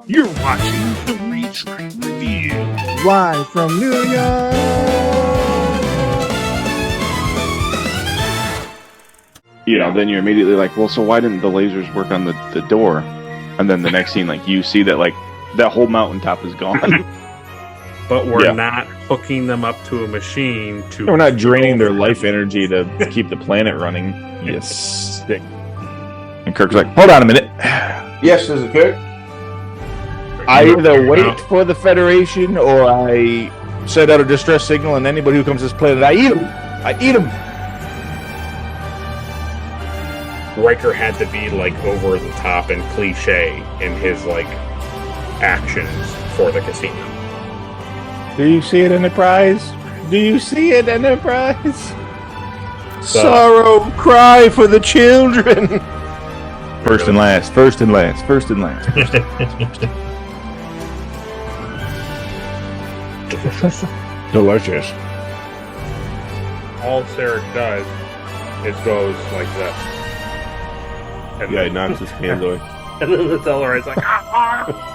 You're watching the Retreat Review. Live from New York. Then you're immediately like, well, so why didn't the lasers work on the door? And then the next scene, like, you see that, like, that whole mountaintop is gone. But we're not hooking them up to a machine to... We're not draining their life energy to keep the planet running. Yes. And Kirk's like, hold on a minute. Yes, this is Kirk. I either wait for the Federation or I send out a distress signal, and anybody who comes to this planet, I eat them. I eat them. Riker had to be, like, over the top and cliche in his, like, actions for the casino. Do you see it, Enterprise? Do you see it, Enterprise? Sorrow, cry for the children. First and last, first and last, first and last. Delicious. All Sarek does is goes like this. And Yeah, he knocks his hands away. And then the Tellarite's like, ah!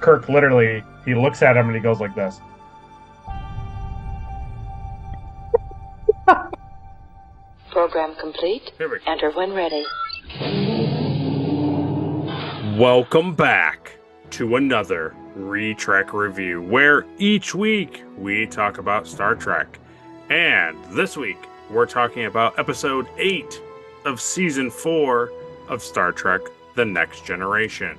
Kirk literally, he looks at him and he goes like this. Program complete. Here we go. Enter when ready. Welcome back to another Retrek Review, where each week we talk about Star Trek. And this week we're talking about episode 8 of season 4 of Star Trek The Next Generation.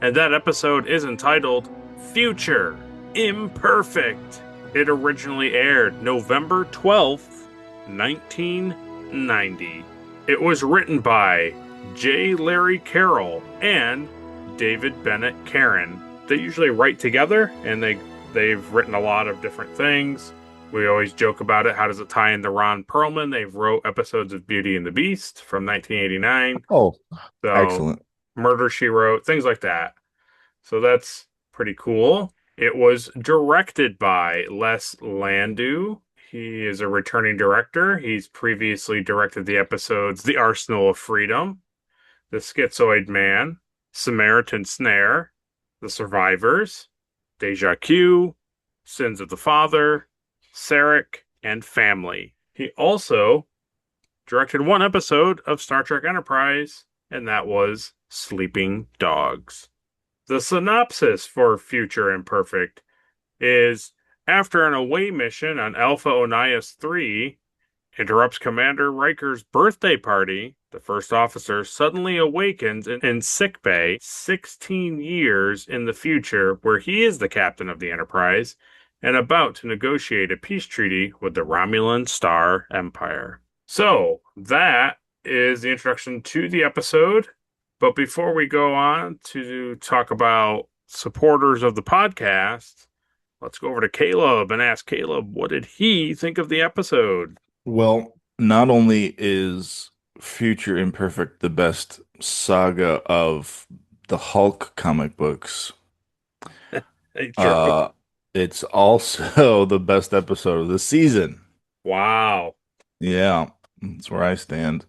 And that episode is entitled Future Imperfect. It originally aired November 12th, 1990. It was written by J. Larry Carroll and David Bennett Karen. They usually write together, and they've written a lot of different things. We always joke about it. How does it tie into Ron Perlman? They've wrote episodes of Beauty and the Beast from 1989. Oh, So, excellent. Murder, She Wrote, things like that. So that's pretty cool. It was directed by Les Landau. He is a returning director. He's previously directed the episodes The Arsenal of Freedom, The Schizoid Man, Samaritan Snare, The Survivors, Deja Q, Sins of the Father, Sarek, and Family. He also directed one episode of Star Trek Enterprise, and that was Sleeping Dogs. The synopsis for Future Imperfect is, after an away mission on Alpha Onias 3 interrupts Commander Riker's birthday party, the first officer suddenly awakens in sickbay 16 years in the future, where he is the captain of the Enterprise and about to negotiate a peace treaty with the Romulan Star Empire. So, that is the introduction to the episode. But before we go on to talk about supporters of the podcast, let's go over to Caleb and ask Caleb, what did he think of the episode? Well, not only is Future Imperfect the best saga of the Hulk comic books, it's also the best episode of the season. Wow. Yeah, that's where I stand.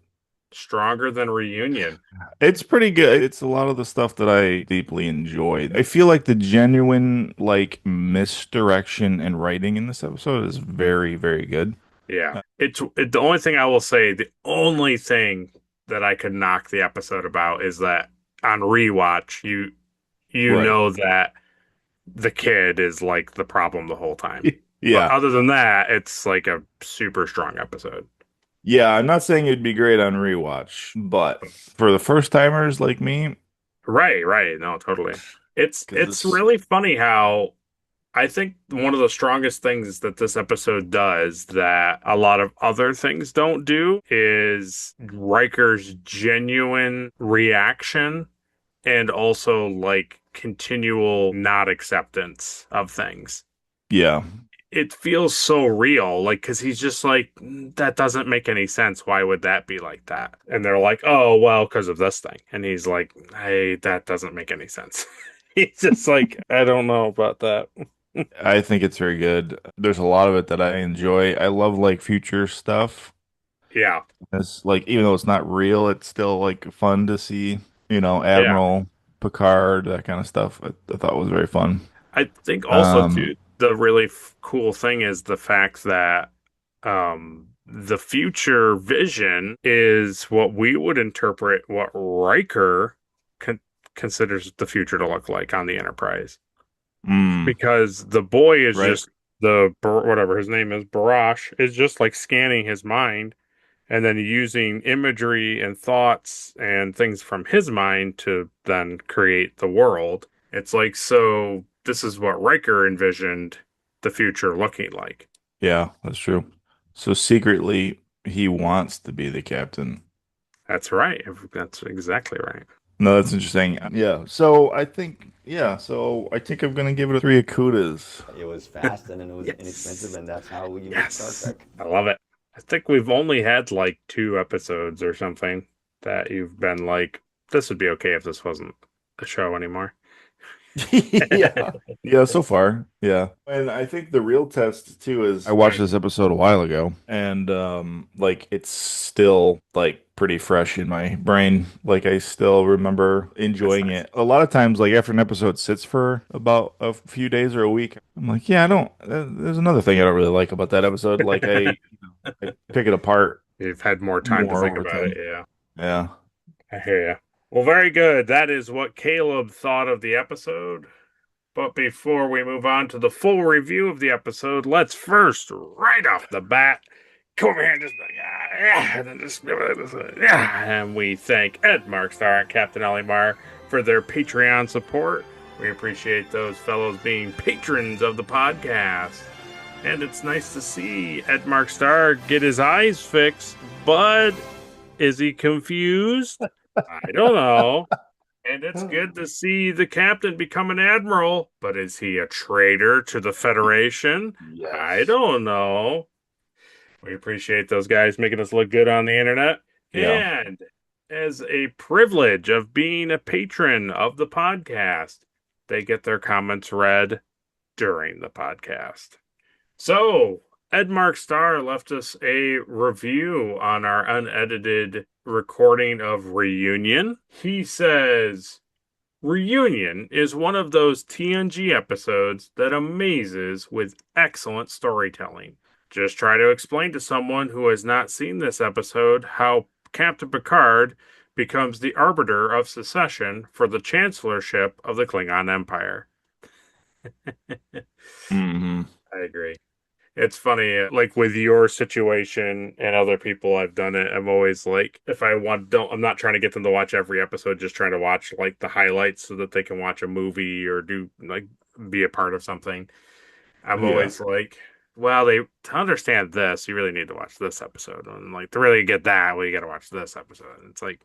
Stronger than Reunion. It's pretty good. It's a lot of the stuff that I deeply enjoy. I feel like the genuine, like, misdirection and writing in this episode is very, very good. Yeah. The only thing I will say, the only thing that I could knock the episode about is that on rewatch, you Right. know that the kid is like the problem the whole time. Yeah. But other than that, it's like a super strong episode. Yeah, I'm not saying it'd be great on rewatch, but for the first timers like me, Right. No, totally. It's 'Cause it's really funny how I think one of the strongest things that this episode does that a lot of other things don't do is Riker's genuine reaction and also like continual not acceptance of things. yeah. It feels so real, like, because he's just like, that doesn't make any sense. Why would that be like that? And they're like, oh, well, because of this thing. And he's like, hey, that doesn't make any sense. He's just like, I don't know about that. I think it's very good. There's a lot of it that I enjoy. I love like future stuff. Yeah. It's like, even though it's not real, it's still like fun to see, Yeah. Admiral Picard, that kind of stuff. I thought was very fun. I think also Um, too, the really cool thing is the fact that the future vision is what we would interpret what Riker con considers the future to look like on the Enterprise. mm, Because the boy is right. just whatever his name is, Barash, is just like scanning his mind and then using imagery and thoughts and things from his mind to then create the world. It's like, so this is what Riker envisioned the future looking like. Yeah, that's true. So secretly, he wants to be the captain. That's right. That's exactly right. No, that's interesting. Yeah. So I think I'm gonna give it a three Akutas. It was fast and it was inexpensive, Yes. and that's how you make Star Yes. Trek. I love it. I think we've only had like 2 episodes or something that you've been like, this would be okay if this wasn't a show anymore. Yeah. Yeah, so far. Yeah. And I think the real test too is I watched this episode a while ago and like it's still like pretty fresh in my brain. Like I still remember That's enjoying nice. it. A lot of times like after an episode sits for about a few days or a week, I'm like, yeah, I don't there's another thing I don't really like about that episode. Like I pick it apart You've had more time to more think over about it. time. Yeah, Yeah. I hear you. Well, very good. That is what Caleb thought of the episode. But before we move on to the full review of the episode, let's first, right off the bat, come over here and just, yeah, and then just, yeah. And we thank Ed Markstar and Captain Olimar for their Patreon support. We appreciate those fellows being patrons of the podcast. And it's nice to see Ed Markstar get his eyes fixed, but is he confused? I don't know. And it's good to see the captain become an admiral, but is he a traitor to the Federation? I Yes. don't know. We appreciate those guys making us look good on the internet. Yeah. And as a privilege of being a patron of the podcast, they get their comments read during the podcast. So, Edmark Starr left us a review on our unedited recording of Reunion. He says, Reunion is one of those TNG episodes that amazes with excellent storytelling. Just try to explain to someone who has not seen this episode how Captain Picard becomes the arbiter of secession for the chancellorship of the Klingon Empire. Hmm. I agree. It's funny, like with your situation and other people I've done it, I'm always like, if I want, don't, I'm not trying to get them to watch every episode, just trying to watch like the highlights so that they can watch a movie or do like be a part of something. I'm Yeah. always like, well, to understand this, you really need to watch this episode. And like to really get that, well, you got to watch this episode. It's like,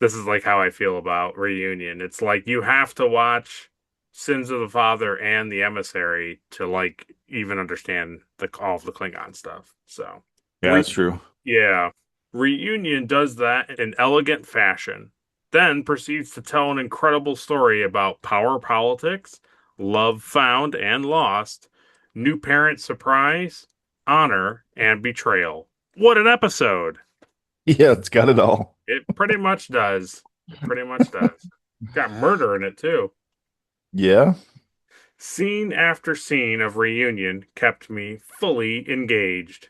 this is like how I feel about Reunion. It's like you have to watch Sins of the Father and The Emissary to like even understand all of the Klingon stuff. So, Yeah, that's true. yeah, Reunion does that in elegant fashion, then proceeds to tell an incredible story about power politics, love found and lost, new parent surprise, honor, and betrayal. What an episode! Yeah, it's got it all. It pretty much does. It pretty much does. Got murder in it too. Yeah. Scene after scene of Reunion kept me fully engaged,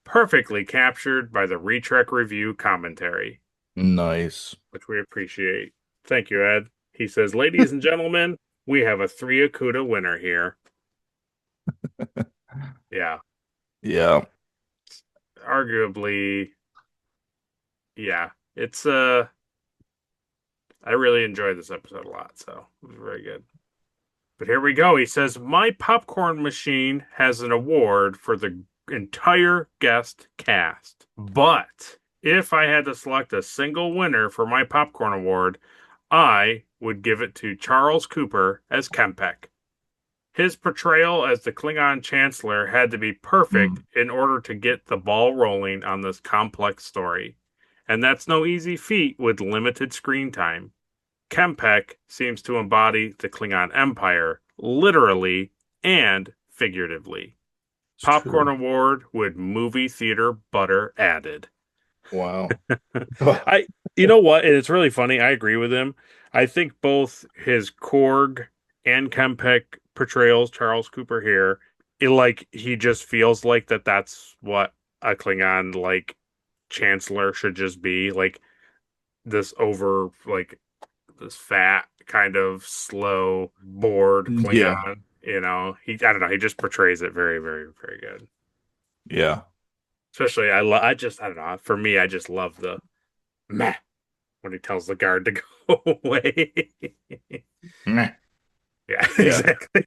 perfectly captured by the Retrek Review commentary, Nice. which we appreciate. Thank you, Ed. He says, ladies and gentlemen, we have a 3 Akuta winner here. Yeah, Yeah. arguably, yeah. I really enjoyed this episode a lot, so it was very good. But here we go. He says, my popcorn machine has an award for the entire guest cast. But if I had to select a single winner for my popcorn award, I would give it to Charles Cooper as Kempek. His portrayal as the Klingon Chancellor had to be perfect Mm, in order to get the ball rolling on this complex story. And that's no easy feat with limited screen time. Kempek seems to embody the Klingon Empire, literally and figuratively. it's Popcorn true. Award with movie theater butter added. Wow. I, you know what? And it's really funny. I agree with him. I think both his Korg and Kempek portrayals, Charles Cooper here, like he just feels like that's what a Klingon like chancellor should just be, like this over like this fat kind of slow bored Yeah. Klingon. He I don't know. He just portrays it very, very, very good. Yeah. Especially I just I don't know. For me, I just love the meh when he tells the guard to go away. Meh. Yeah, Yeah. exactly.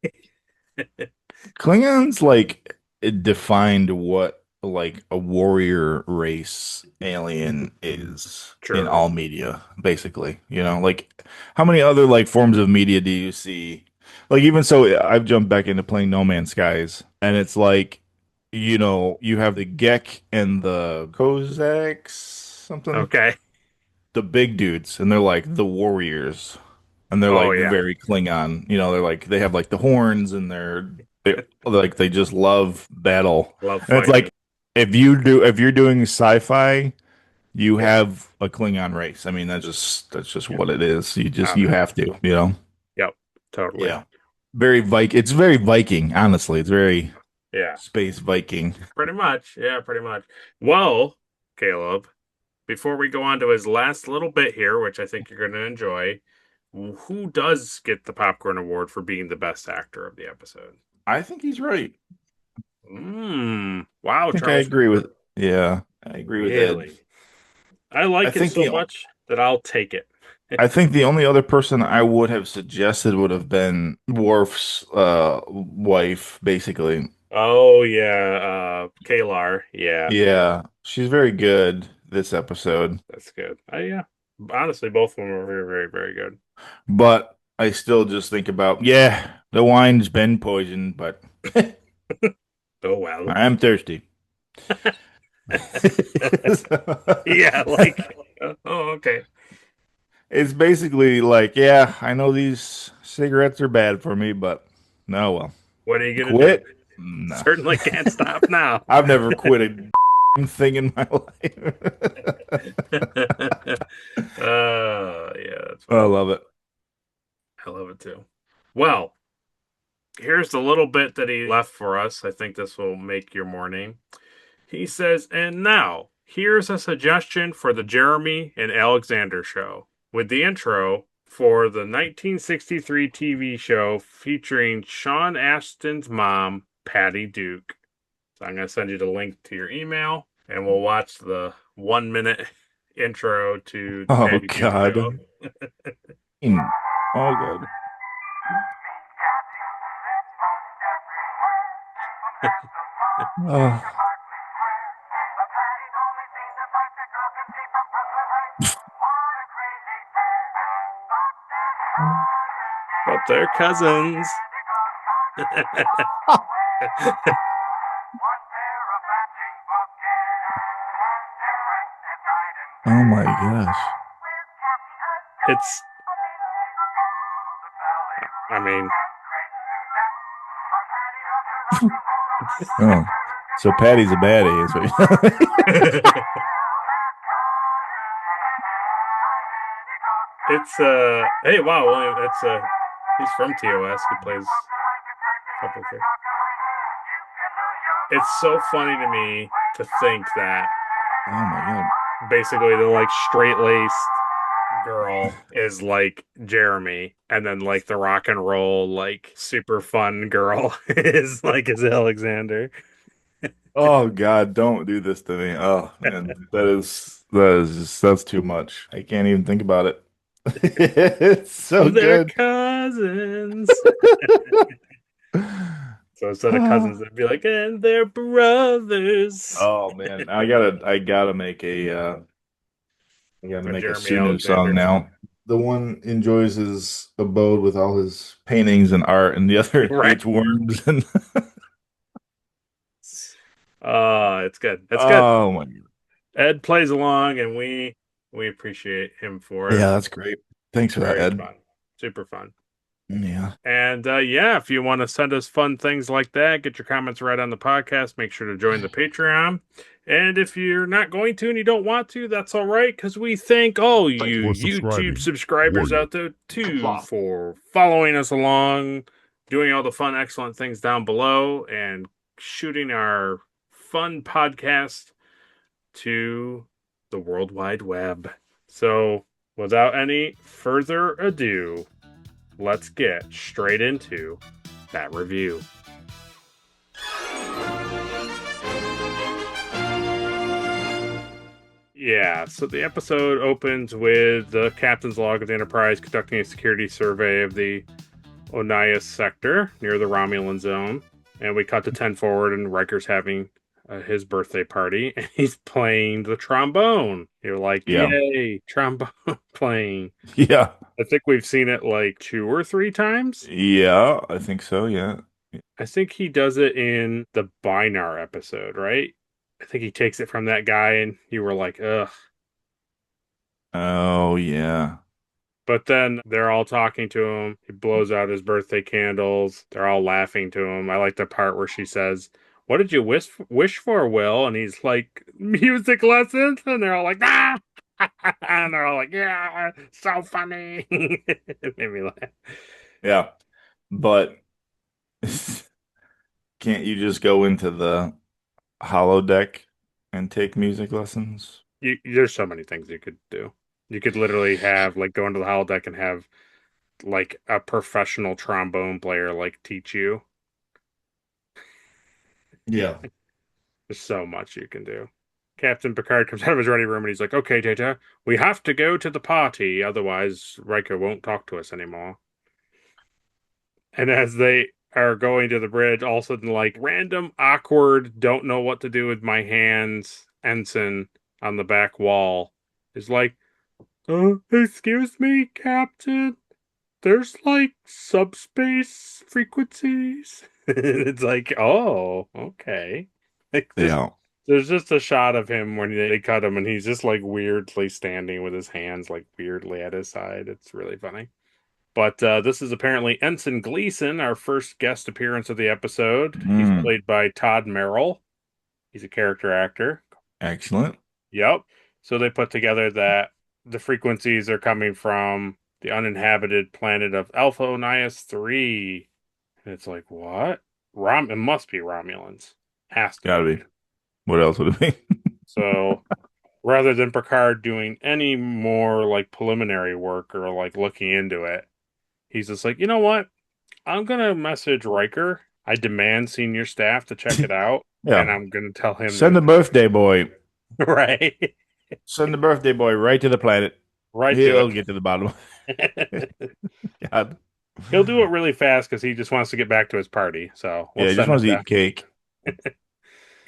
Klingons like it defined what like a warrior race alien is in True. all media, basically. Like how many other like forms of media do you see? Like even so, I've jumped back into playing No Man's Skies, and it's like, you have the Gek and the Kozaks, something, Okay. the big dudes, and they're like the warriors, and they're Oh like yeah. very Klingon. They're like they have like the horns, and they like they just love battle. Love And it's fighting. like if you're doing sci-fi, you Yeah. have a Klingon race. I mean, that's just Yep. what it is. Oh You man. have to. Yep. Totally. Yeah. It's very Viking, honestly. It's very Yeah. space Viking. Pretty much. Yeah, pretty much. Well, Caleb, before we go on to his last little bit here, which I think you're going to enjoy, who does get the Popcorn Award for being the best actor of the episode? I think he's right. Wow, I think I Charles agree with Cooper. yeah, I agree with Ed. Really? I I like it think so the much that I'll take it. I think the only other person I would have suggested would have been Worf's wife, basically. Oh yeah, Kalar. Yeah, Yeah, she's very good this episode, that's good. Yeah. Honestly, both of them are very, very, very good. but I still just think about, yeah, the wine's been poisoned, but Oh well. I'm thirsty. Yeah, like oh okay. It's basically like, yeah, I know these cigarettes are bad for me, but no, well, What are you gonna do? quit? No. Certainly can't stop now. I've never quit a thing in my life. Yeah, that's I funny. love it. I love it too. Well, here's the little bit that he left for us. I think this will make your morning. He says, and now, here's a suggestion for the Jeremy and Alexander show, with the intro for the 1963 TV show featuring Sean Astin's mom, Patty Duke. So I'm going to send you the link to your email, and we'll watch the 1 minute intro to the Oh Patty Duke show. God. Oh God. Oh. But they're cousins. Oh my gosh. It's, I mean, Oh. So Patty's a baddie, is what it's hey wow, well, it's he's from TOS. He plays a couple of things. It's so funny to me to think that Oh my God. basically the like straight laced girl is like Jeremy, and then like the rock and roll like super fun girl is Alexander. Oh God, don't do this to me. Oh man, that's too much. I can't even think about it. It's so They're good. cousins. So instead of cousins, they'd be like, and they're brothers. Oh man, I gotta A make a Jeremy Sunu song Alexander now. song. The one enjoys his abode with all his paintings and art, and the other Right. eats worms. And It's good. It's good. oh my God. Ed plays along, and we appreciate him for it. Yeah, that's great. Thanks for that, Very Ed. fun. Super fun. Yeah. And yeah, if you want to send us fun things like that, get your comments right on the podcast, make sure to join the Patreon. And if you're not going to and you don't want to, that's all right, because we thank all Thanks you for YouTube subscribing. subscribers Warrior. out there too Complot. for following us along, doing all the fun, excellent things down below, and shooting our fun podcast to the World Wide Web. So, without any further ado, let's get straight into that review. Yeah, so the episode opens with the captain's log of the Enterprise conducting a security survey of the Onias sector near the Romulan zone. And we cut to 10 forward, and Riker's having his birthday party, and he's playing the trombone. You're like, Yeah. yay, trombone playing. Yeah. I think we've seen it like 2 or 3 times. Yeah, I think so, yeah. I think he does it in the Binar episode, right? I think he takes it from that guy, and you were like, ugh. Oh, yeah. But then they're all talking to him. He blows out his birthday candles. They're all laughing to him. I like the part where she says, "What did you wish for, Will?" And he's like, "Music lessons." And they're all like, "Ah!" And they're all like, "Yeah, so funny." It made me laugh. Yeah. But can't you just go into the holodeck and take music lessons? There's so many things you could do. You could literally have like go into the holodeck and have like a professional trombone player like teach you. Yeah. There's so much you can do. Captain Picard comes out of his ready room and he's like, "Okay, Data, we have to go to the party, otherwise Riker won't talk to us anymore." And as they are going to the bridge, all of a sudden, like random, awkward, don't know what to do with my hands ensign on the back wall is like, excuse me, Captain. There's like subspace frequencies. It's like, oh, okay. Like just Yeah. there's just a shot of him when they cut him and he's just like weirdly standing with his hands like weirdly at his side. It's really funny. But this is apparently Ensign Gleason, our first guest appearance of the episode. He's Mm, played by Todd Merrill. He's a character actor. excellent. Yep. So they put together that the frequencies are coming from the uninhabited planet of Alpha Onias 3. And it's like, what? It must be Romulans. Has to Gotta be. be. What else would it be? So rather than Picard doing any more like preliminary work or like looking into it, he's just like, you know what? I'm gonna message Riker. I demand senior staff to check it out, and Yeah. I'm gonna tell him Send there's the birthday boy. right, Send the birthday boy right to the planet. right to He'll get to the bottom. it. God. He'll do it really fast because he just wants to get back to his party. So Yeah, let's he just send wants him to down. eat cake.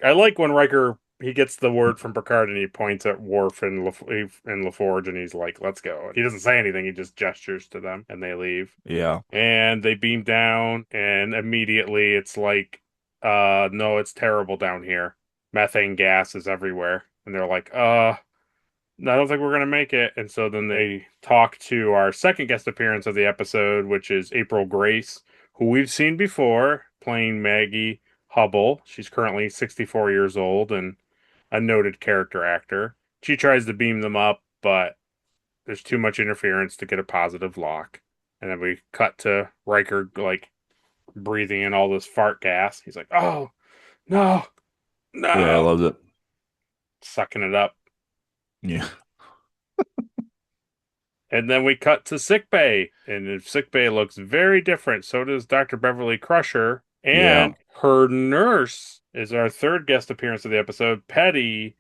I like when Riker he gets the word from Picard and he points at Worf and LaForge and he's like, "Let's go." He doesn't say anything; he just gestures to them, and they leave. Yeah. And they beam down, and immediately it's like, no, it's terrible down here. Methane gas is everywhere, and they're like, I don't think we're gonna make it. And so then they talk to our second guest appearance of the episode, which is April Grace, who we've seen before playing Maggie Hubble. She's currently 64 years old and a noted character actor. She tries to beam them up, but there's too much interference to get a positive lock. And then we cut to Riker like breathing in all this fart gas. He's like, "Oh no, Yeah, I no," loved it. sucking it up. Yeah. And then we cut to sickbay, and sickbay looks very different. So does Dr. Beverly Crusher, Yeah. and her nurse is our third guest appearance of the episode, Petty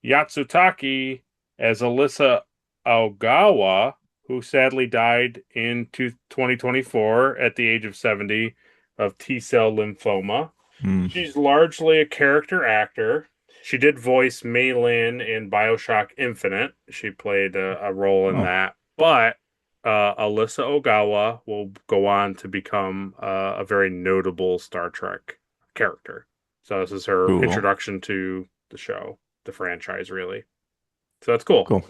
Yatsutaki, as Alyssa Ogawa, who sadly died in 2024 at the age of 70 of T cell lymphoma. Mm. She's largely a character actor. She did voice Mei Lin in Bioshock Infinite. She played a role in Oh, that. But Alyssa Ogawa will go on to become a very notable Star Trek character. So this is her cool. introduction to the show, the franchise, really. So that's cool. Cool.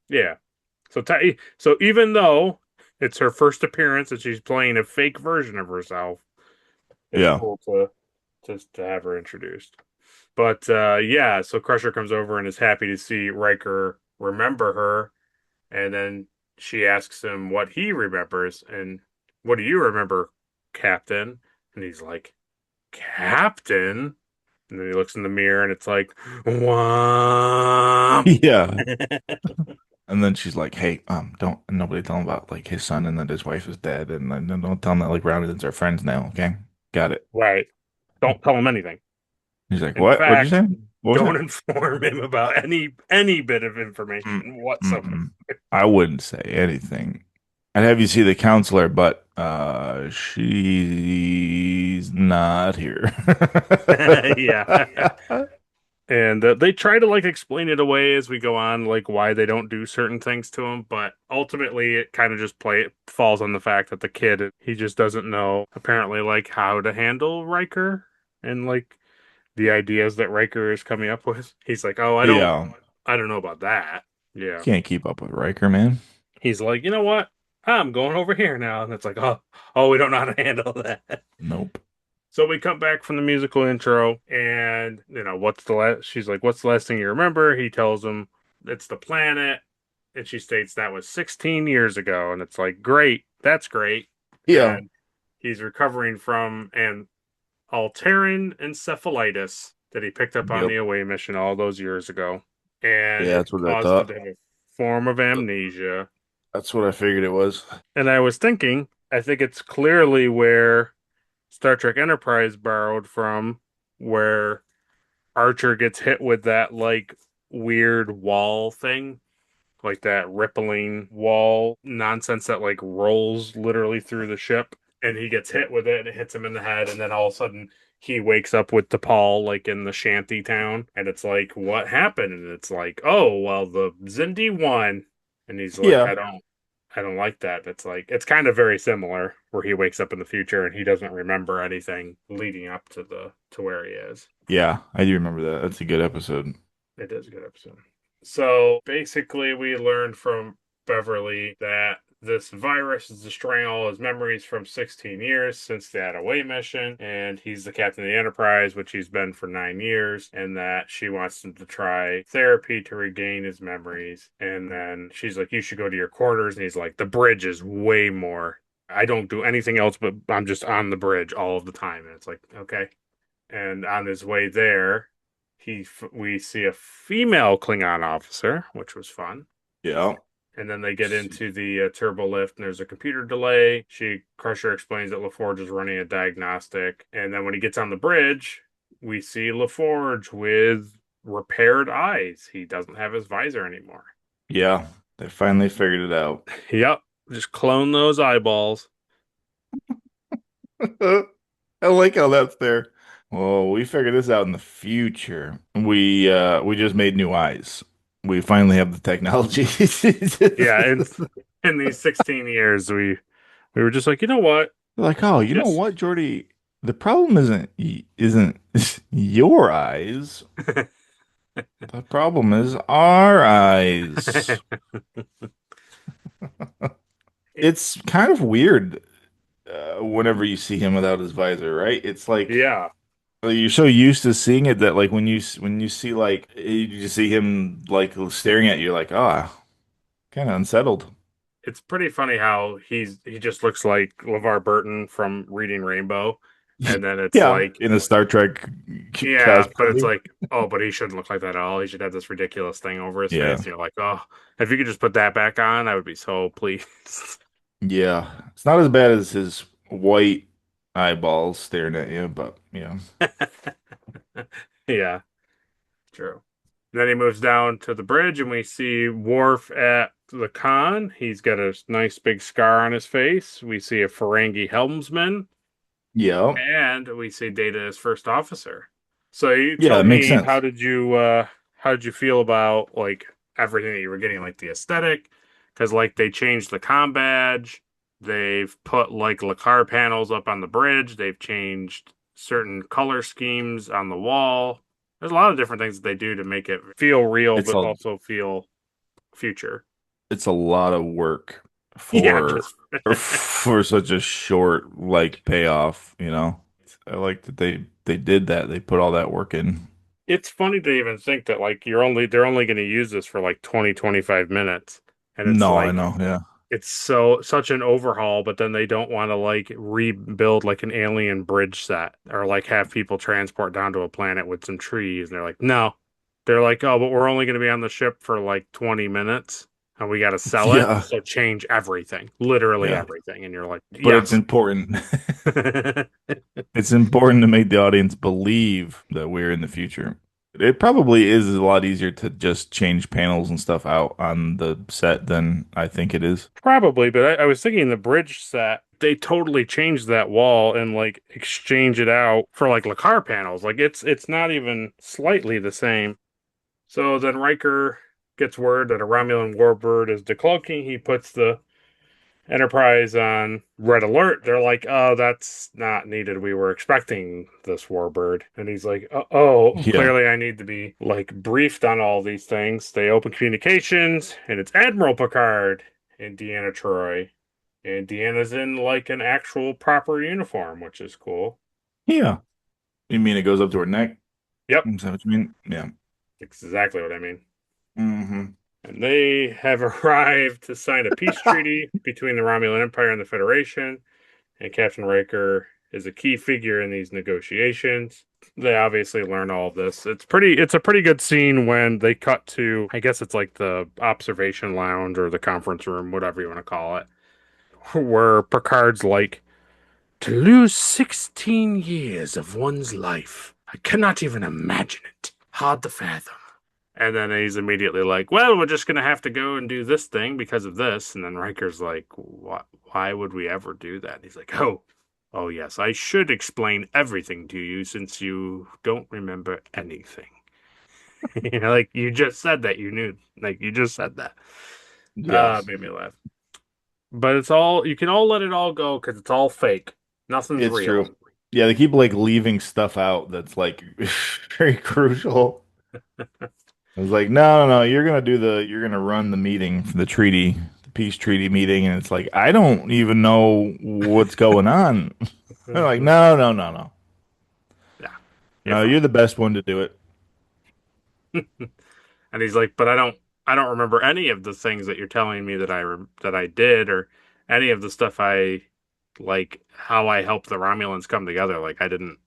Yeah. So even though It's her first appearance, and she's playing a fake version of herself. It's Yeah. cool to have her introduced. But yeah, so Crusher comes over and is happy to see Riker remember her, and then she asks him what he remembers, and what do you remember, Captain? And he's like, Captain? And then he looks in the mirror and it's like, Womp. Yeah. And then she's like, "Hey, don't nobody tell him about like his son and that his wife is dead, and then don't tell him that like Roundeds are friends now, okay? Got it." Right. Don't tell him anything. He's like, In "What? What'd you fact, say? What was don't that?" inform him about any bit of information whatsoever. Mm-mm. I wouldn't say anything. I'd have you see the counselor, but she's not here. Yeah. And they try to like explain it away as we go on, like why they don't do certain things to him. But ultimately, it kind of just falls on the fact that the kid he just doesn't know apparently like how to handle Riker and like the ideas that Riker is coming up with. He's like, oh, Yeah, I don't know about that. Yeah. can't keep up with Riker, man. He's like, you know what? I'm going over here now, and it's like, oh, we don't know how to handle that. Nope. So we come back from the musical intro, and what's the last? She's like, "What's the last thing you remember?" He tells him it's the planet, and she states that was 16 years ago, and it's like, great, that's great, Yeah. and he's recovering from an Alteran encephalitis that he picked up on Yep. the away mission all those years ago, and Yeah, it that's what I caused him thought. to have a form of amnesia. That's what I figured it was. And I was thinking, I think it's clearly where Star Trek Enterprise borrowed from, where Archer gets hit with that like weird wall thing, like that rippling wall nonsense that like rolls literally through the ship, and he gets hit with it and it hits him in the head, and then all of a sudden he wakes up with T'Pol like in the shanty town, and it's like, what happened? And it's like, oh well, the Zindi won, and he's like, Yeah. I don't like that. It's like it's kind of very similar where he wakes up in the future and he doesn't remember anything leading up to where he is. Yeah, I do remember that. That's a good episode. It is a good episode. So basically, we learned from Beverly that this virus is destroying all his memories from 16 years since the away mission, and he's the captain of the Enterprise, which he's been for 9 years, and that she wants him to try therapy to regain his memories. And then she's like, you should go to your quarters. And he's like, the bridge is way more. I don't do anything else, but I'm just on the bridge all of the time. And it's like, okay. And on his way there, we see a female Klingon officer, which was fun. Yeah. And then they get into the turbo lift, and there's a computer delay. Crusher explains that LaForge is running a diagnostic, and then when he gets on the bridge, we see LaForge with repaired eyes. He doesn't have his visor anymore. Yeah. They finally figured it out. Yep, just clone those eyeballs. I like how that's there. Well, we figured this out in the future. We just made new eyes. We finally have the technology. Yeah, in these 16 years, we were just like, you know what? Like, oh, you know Just what, Jordy? The problem isn't your eyes. The problem is our eyes. It's kind of weird whenever you see him without his visor, right? It's like yeah. you're so used to seeing it that like when you see like you just see him like staring at you, you're like, ah, kind of unsettled. It's pretty funny how he just looks like LeVar Burton from Reading Rainbow, and then it's Yeah, like, in a Star Trek yeah, but it's cosplay. like, oh, but he shouldn't look like that at all. He should have this ridiculous thing over his Yeah, face. And you're like, oh, if you could just put that back on, I would be so pleased. yeah. It's not as bad as his white eyeballs staring at you, but yeah. Yeah, true. Then he moves down to the bridge, and we see Worf at the con. He's got a nice big scar on his face. We see a Ferengi helmsman, Yeah. and we see Data as first officer. So you Yeah, tell that makes me, sense. how did you feel about like everything that you were getting, like the aesthetic? Because like they changed the comm badge, they've put like Lakar panels up on the bridge, they've changed certain color schemes on the wall. There's a lot of different things that they do to make it feel real, It's but a also feel future. it's a lot of work Yeah, for just for such a short like payoff, you know. I like that they did that. They put all that work in. it's funny to even think that like they're only going to use this for like 20-25 minutes, and it's No, I like know. Yeah. it's such an overhaul, but then they don't want to like rebuild like an alien bridge set or like have people transport down to a planet with some trees. And they're like, no. They're like, oh, but we're only going to be on the ship for like 20 minutes and we got to sell it. Yeah. So change everything, literally Yeah. everything. And you're like, But it's yes. important. It's important to make the audience believe that we're in the future. It probably is a lot easier to just change panels and stuff out on the set than I think it is. Probably, but I was thinking the bridge set, they totally changed that wall and like exchange it out for like lacquer panels. Like it's not even slightly the same. So then Riker gets word that a Romulan warbird is decloaking. He puts the Enterprise on red alert. They're like, "Oh, that's not needed. We were expecting this warbird." And he's like, "Oh, Yeah. clearly I need to be like briefed on all these things." They open communications, and it's Admiral Picard and Deanna Troi. And Deanna's in like an actual proper uniform, which is cool. Yeah. You mean it goes up to her neck? Yep, Is that what you mean? Yeah. exactly what I mean. Hmm. And they have arrived to sign a peace treaty between the Romulan Empire and the Federation. And Captain Riker is a key figure in these negotiations. They obviously learn all of this. It's a pretty good scene when they cut to, I guess it's like the observation lounge or the conference room, whatever you want to call it, where Picard's like, to lose 16 years of one's life. I cannot even imagine it. Hard to fathom. And then he's immediately like, well, we're just going to have to go and do this thing because of this. And then Riker's like, what? Why would we ever do that? And he's like, oh, yes, I should explain everything to you since you don't remember anything. Like, you just said that. You knew. Like, you just said that. Yes. Made me laugh. But it's all, you can all let it all go because it's all fake. Nothing's It's real. true. Yeah, they keep like leaving stuff out that's like very crucial. It's like, no, no, no, you're gonna run the meeting for the treaty, the peace treaty meeting, and it's like, I don't even know what's going on. They're like, no, no, no, no. Yeah, you're No, fine. you're the best one to do it. And he's like, but I don't remember any of the things that you're telling me that that I did or any of the stuff I like how I helped the Romulans come together. Like I don't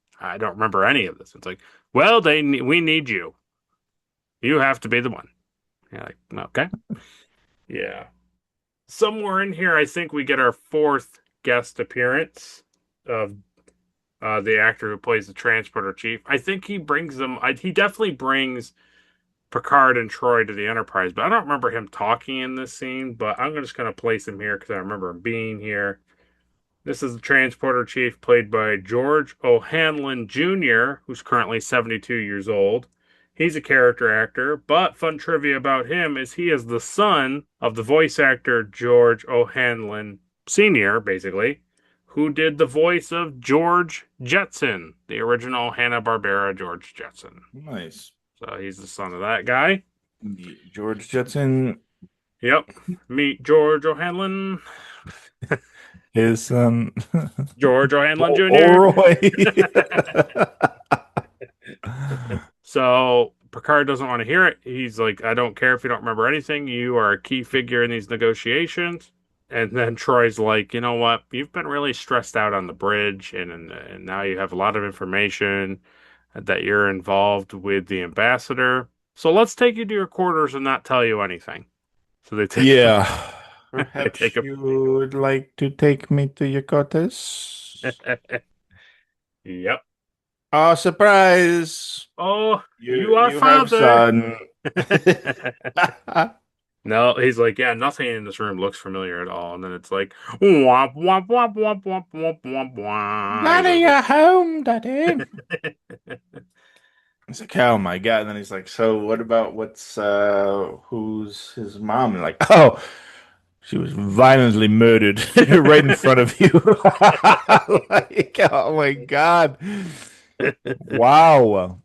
remember any of this. It's like, well, we need you. You have to be the one. You're like, okay, yeah. Somewhere in here, I think we get our fourth guest appearance of the actor who plays the transporter chief. I think he brings them. He definitely brings Picard and Troy to the Enterprise, but I don't remember him talking in this scene. But I'm just going to place him here because I remember him being here. This is the transporter chief played by George O'Hanlon Jr., who's currently 72 years old. He's a character actor, but fun trivia about him is he is the son of the voice actor George O'Hanlon Sr., basically, who did the voice of George Jetson, the original Hanna-Barbera George Jetson. Nice. So he's the son of that guy. George Jetson, Yep. Meet George O'Hanlon. his son, George O'Hanlon Jr. Roy. So Picard doesn't want to hear it. He's like, I don't care if you don't remember anything. You are a key figure in these negotiations. And then Troy's like, you know what? You've been really stressed out on the bridge, and now you have a lot of information that you're involved with the ambassador. So let's take you to your quarters and not tell you anything. So they take Yeah. they take Perhaps you would like to take me to your quarters? Yep. Oh, surprise! Oh, you are You have father. son. No, he's like, yeah, nothing in this room looks familiar at all. And then it's like, womp, womp, womp, womp, womp, womp, womp, womp. He Daddy, does you're home, Daddy. it. It's like, oh my God. And then he's like, so what about who's his mom? And like, oh, she was violently murdered right in front of you. Like, oh my God. Wow.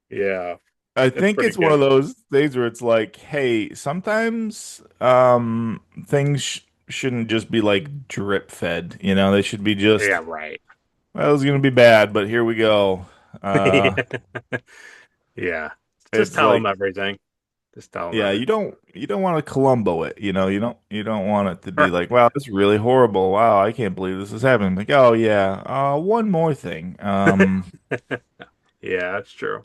Yeah, I it's think pretty it's one of good. those things where it's like, hey, sometimes things shouldn't just be like drip fed, you know? They should be just, Yeah, right. well, it's gonna be bad, but here we go. Uh, Yeah. Just it's tell them like, everything. Just tell them yeah, everything. you don't want to Columbo it, you know? You don't want it to be like, Right. wow, this is really horrible. Wow, I can't believe this is happening. Like, oh yeah, one more thing. Yeah, that's true.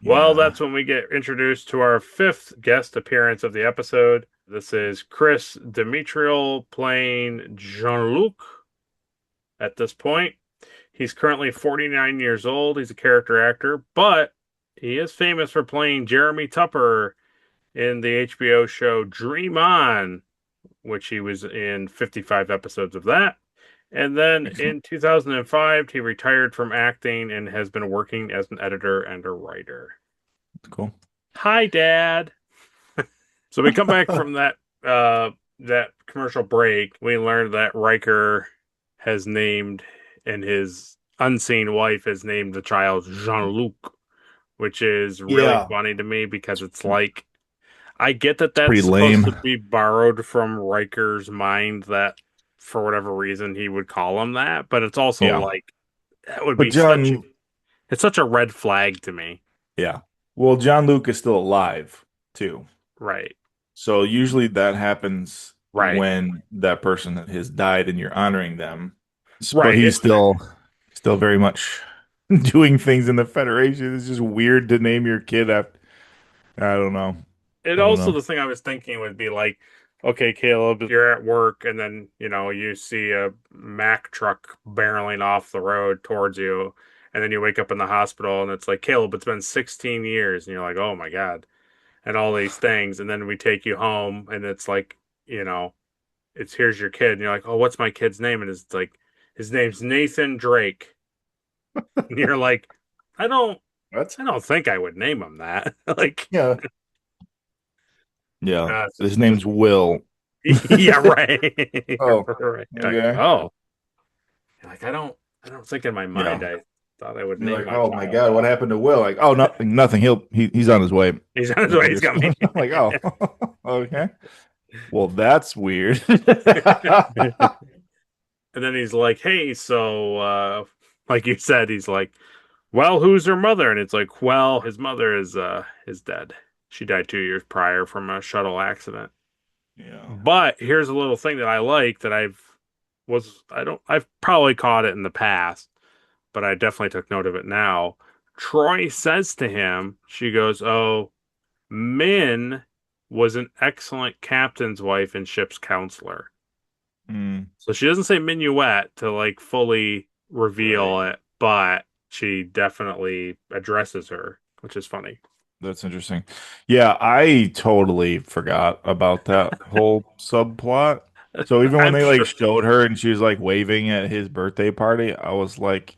Well, Yeah, that's when we get introduced to our fifth guest appearance of the episode. This is Chris Demetriel playing Jean-Luc at this point. He's currently 49 years old. He's a character actor, but he is famous for playing Jeremy Tupper in the HBO show Dream On, which he was in 55 episodes of that. And then excellent. in 2005, he retired from acting and has been working as an editor and a writer. Cool. Hi, Dad. So we come back from that commercial break. We learned that Riker has named and his unseen wife has named the child Jean-Luc, which is really Yeah, funny to me because it's like I get that it's that's pretty supposed to lame. be borrowed from Riker's mind that for whatever reason he would call him that, but it's also Yeah, like that would but be John, it's such a red flag to me. yeah. Well, Jean-Luc is still alive too. Right. So usually that happens Right. when that person has died and you're honoring them. But Right. he's still very much doing things in the Federation. It's just weird to name your kid after. I don't know. It I don't also know. the thing I was thinking would be like, okay, Caleb, you're at work and then, you see a Mack truck barreling off the road towards you, and then you wake up in the hospital and it's like, Caleb, it's been 16 years, and you're like, oh my God, and all these things, and then we take you home and it's like, you know, it's here's your kid, and you're like, oh, what's my kid's name? And it's like his name's Nathan Drake. And you're like, I don't What? I don't think I would name him that. Like Yeah. Yeah. it's His just name's Will. yeah, right. Oh, Right. Like, okay. oh, like I don't think in my mind Yeah. I thought I would You're name like, my oh my child God, what that. happened to Will? Like, oh, nothing, nothing. He's on his way. He's on his And way. you He's just coming. I'm like, oh, okay. Well, that's weird. And then he's like, "Hey, so like you said, he's like, well, who's her mother?" And it's like, well, his mother is dead. She died 2 years prior from a shuttle accident. Yeah. But here's a little thing that I like that I've probably caught it in the past, but I definitely took note of it now. Troy says to him, she goes, "Oh, Min was an excellent captain's wife and ship's counselor." Mm, So she doesn't say minuet to like fully reveal right. it, but she definitely addresses her, which is funny. That's interesting. Yeah, I totally forgot about that whole subplot. So even when I'm they like sure. showed her and she was like waving at his birthday party, I was like,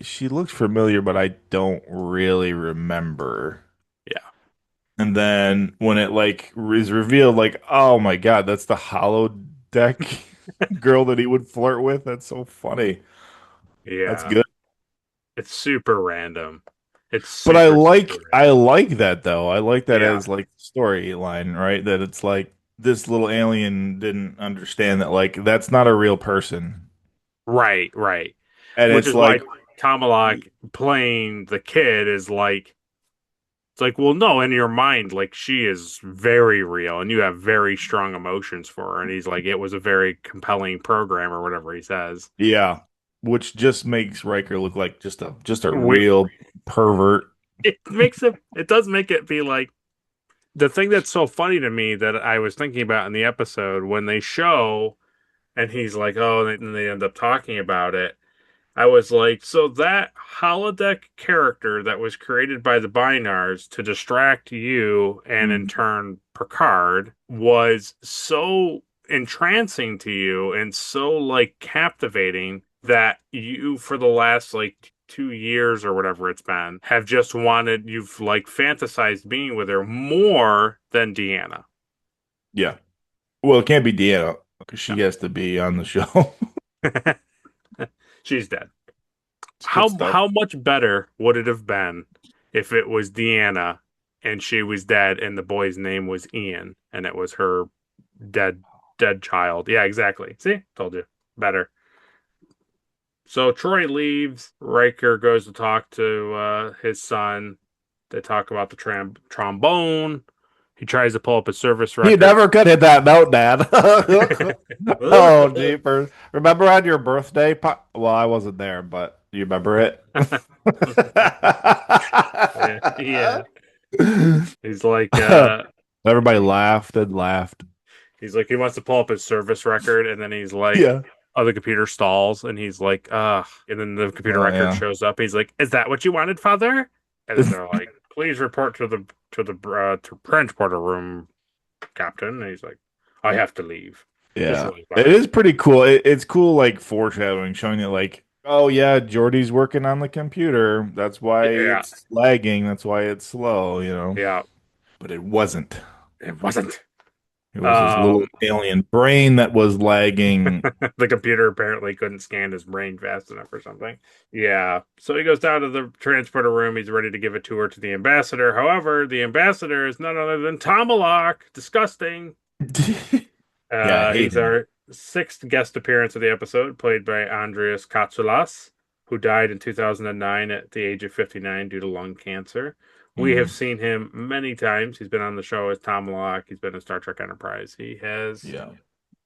she looks familiar, but I don't really remember. Yeah. And then when it like is revealed, like, oh my God, that's the holodeck girl that he would flirt with. That's so funny. That's Yeah. good. It's super random. It's But super, super random. I like that though. I like that Yeah. as like storyline, right? That it's like this little alien didn't understand that like that's not a real person. Right, right. And Which it's is why like Kamalak playing the kid is like, it's like, well, no, in your mind, like she is very real and you have very strong emotions for her. And he's like, it was a very compelling program or whatever he says. yeah, which just makes Riker look like just a We, real pervert. it does make it be like the thing that's so funny to me that I was thinking about in the episode when they show and he's like, oh, and they end up talking about it. I was like, so that holodeck character that was created by the Binars to distract you and in Mm, turn Picard was so entrancing to you and so like captivating that you for the last like 2 years or whatever it's been have just you've like fantasized being with her more than Deanna. yeah. Well, it can't be Deanna because No. she has to be on the show. She's dead. It's good How stuff. much better would it have been if it was Deanna and she was dead and the boy's name was Ian and it was her dead dead child. Yeah, exactly. See? Told you. Better. So Troy leaves. Riker goes to talk to his son. They talk about the trombone. He tries to pull up his service You record. never could hit that note, Dad. Oh, jeepers. Remember on your birthday? Well, I wasn't there, but you remember it? Yeah, yeah. He's like, Everybody laughed and laughed. he wants to pull up his service record, and then he's like, Yeah. oh, the computer stalls, and he's like, and then the computer Oh, record yeah. shows up. He's like, is that what you wanted, father? And then they're like, please report to transporter room, Captain. And he's like, I have to leave. Just Yeah. really It funny. is pretty cool. It's cool, like foreshadowing, showing that, like, oh, yeah, Jordy's working on the computer. That's why Yeah, it's lagging. That's why it's slow, yeah, But it wasn't. it wasn't. It was his little Um, alien brain that was lagging. the computer apparently couldn't scan his brain fast enough or something. Yeah. So he goes down to the transporter room. He's ready to give a tour to the ambassador. However, the ambassador is none other than Tomalak. Disgusting. Yeah, I hate He's him. our sixth guest appearance of the episode, played by Andreas Katsoulas, who died in 2009 at the age of 59 due to lung cancer. We Mm, have seen him many times. He's been on the show as Tomalak. He's been in Star Trek Enterprise. yeah.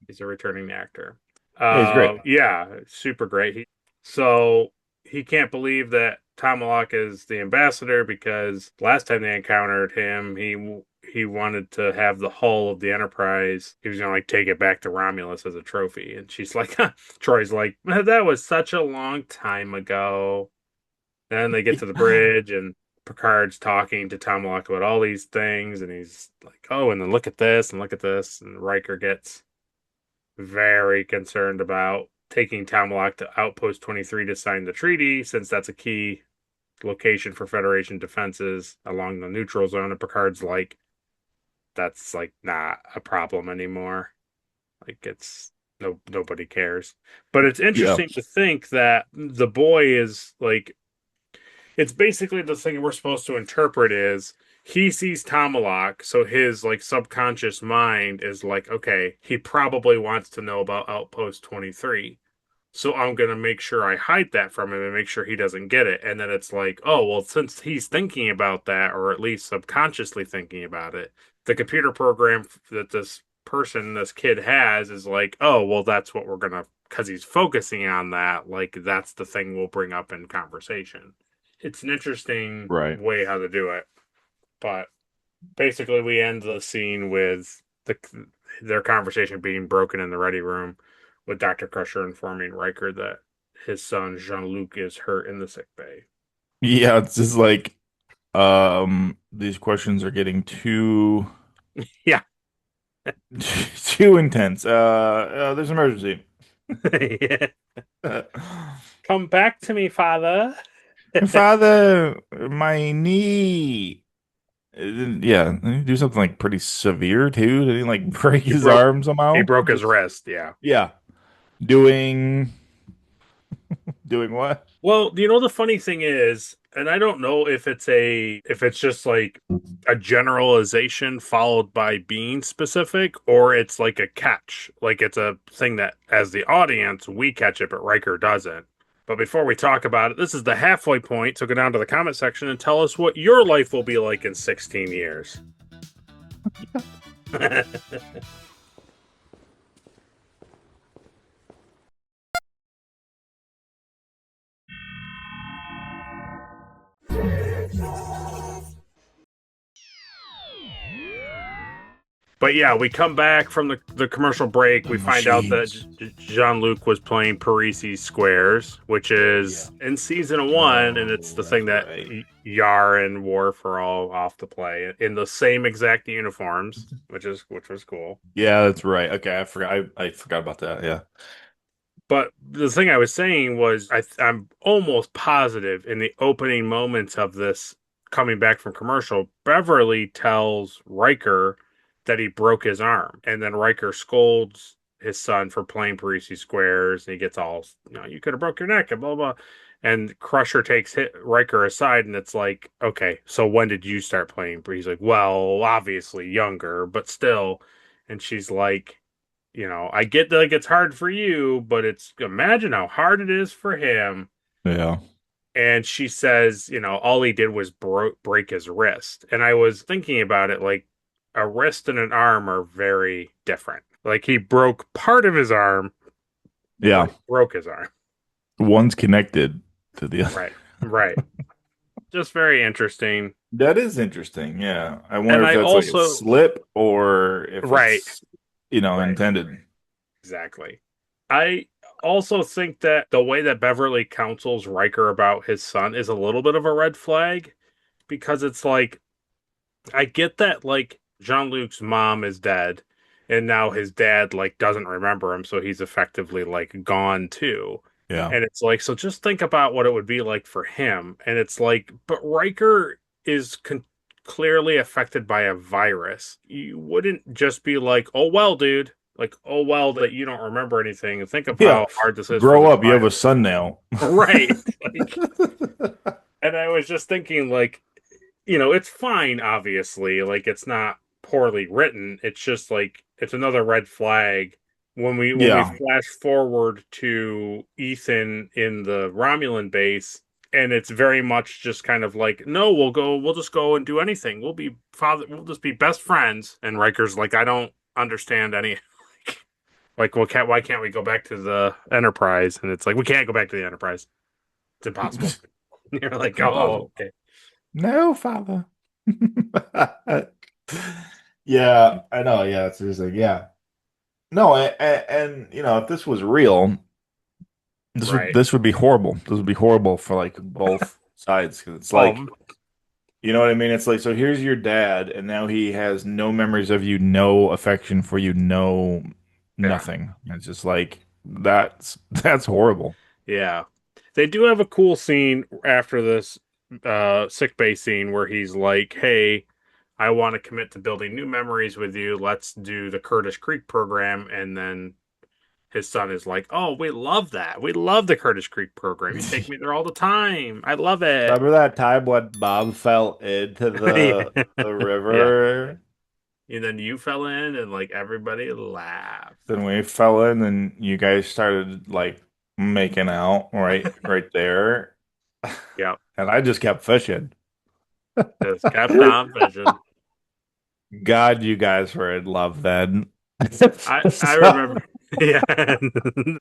He's a returning actor. Yeah, he's great. Yeah, super great. So he can't believe that Tomalak is the ambassador because last time they encountered him, he wanted to have the hull of the Enterprise. He was gonna like take it back to Romulus as a trophy, and she's like, Troy's like, that was such a long time ago. Then they get to the bridge, and Picard's talking to Tomalak about all these things, and he's like, oh, and then look at this, and look at this, and Riker gets very concerned about taking Tomalak to Outpost 23 to sign the treaty, since that's a key location for Federation defenses along the neutral zone. And Picard's like, that's like not a problem anymore. Like it's nobody cares. But it's Yeah. interesting to think that the boy is like, it's basically the thing we're supposed to interpret is he sees Tomalak, so his like subconscious mind is like, okay, he probably wants to know about Outpost 23. So I'm gonna make sure I hide that from him and make sure he doesn't get it. And then it's like, oh well, since he's thinking about that, or at least subconsciously thinking about it, the computer program that this kid has is like, oh well, that's what we're gonna, because he's focusing on that, like that's the thing we'll bring up in conversation. It's an interesting Right. way how to do it. But basically, we end the scene with their conversation being broken in the ready room, with Dr. Crusher informing Riker that his son Jean-Luc is hurt in the sick bay. Yeah, it's just like these questions are getting too Yeah. too intense. There's an emergency. Come back to me, father. Father, my knee. Yeah, did he do something like pretty severe too? Did he like break He his broke arm he somehow? broke his Just wrist, yeah. yeah. Doing doing what? Well, you know the funny thing is, and I don't know if it's just like a generalization followed by being specific, or it's like a catch. Like it's a thing that as the audience we catch it, but Riker doesn't. But before we talk about it, this is the halfway point, so go down to the comment section and tell us what your life will be like in 16 years. But yeah, we come back from the commercial break. We find out that Jean-Luc was playing Parisi Squares, which is in season one, and it's the thing that Yar and Worf are all off to play in the same exact uniforms, which was cool. Yeah, that's right. Okay, I forgot. I forgot about that. Yeah. But the thing I was saying was, I'm almost positive in the opening moments of this coming back from commercial, Beverly tells Riker that he broke his arm. And then Riker scolds his son for playing Parisi Squares. And he gets all, you could have broke your neck and blah, blah. And Crusher takes Riker aside, and it's like, okay, so when did you start playing? He's like, well, obviously younger, but still. And she's like, I get that like it's hard for you, but it's imagine how hard it is for him. Yeah. And she says, all he did was break his wrist. And I was thinking about it like a wrist and an arm are very different. Like he broke part of his arm, but Yeah. he broke his arm. One's connected to the other. Right. Right. Just very interesting. That is interesting. Yeah. I wonder And if I that's like a also, slip or if right, it's, right, intended. exactly. I also think that the way that Beverly counsels Riker about his son is a little bit of a red flag because it's like I get that like Jean-Luc's mom is dead and now his dad like doesn't remember him, so he's effectively like gone too. Yeah. And it's like, so just think about what it would be like for him. And it's like, but Riker is clearly affected by a virus. You wouldn't just be like, oh well, dude. Like, oh well, that you don't remember anything. And think of Yeah. how hard this is for Grow this up. You have a virus. son now. Right. Like, and I was just thinking, like, it's fine, obviously. Like it's not poorly written. It's just like it's another red flag when we Yeah. flash forward to Ethan in the Romulan base, and it's very much just kind of like, no, we'll just go and do anything. We'll just be best friends. And Riker's like, I don't understand any like why can't we go back to the Enterprise? And it's like we can't go back to the Enterprise. It's impossible. You're like, oh, Impossible. okay. No, father. Yeah, I know. Yeah, it's just like, yeah. No, if this was real, this would Right. this would be horrible. This would be horrible for like both sides because it's like, Oh, you know what I mean? It's like, so here's your dad, and now he has no memories of you, no affection for you, no yeah. nothing. It's just like that's horrible. Yeah. They do have a cool scene after this sick bay scene where he's like, "Hey, I want to commit to building new memories with you. Let's do the Curtis Creek program." And then his son is like, "Oh, we love that. We love the Curtis Creek program. You take me there all the time. I love it." Remember that time when Bob fell into Yeah. the Yeah. river? And then you fell in and like everybody laughed. Then we fell in, and you guys started like making out right there. Yep. And I just kept fishing. Just kept on fishing. God, you guys were in love then. I remember. Yeah. And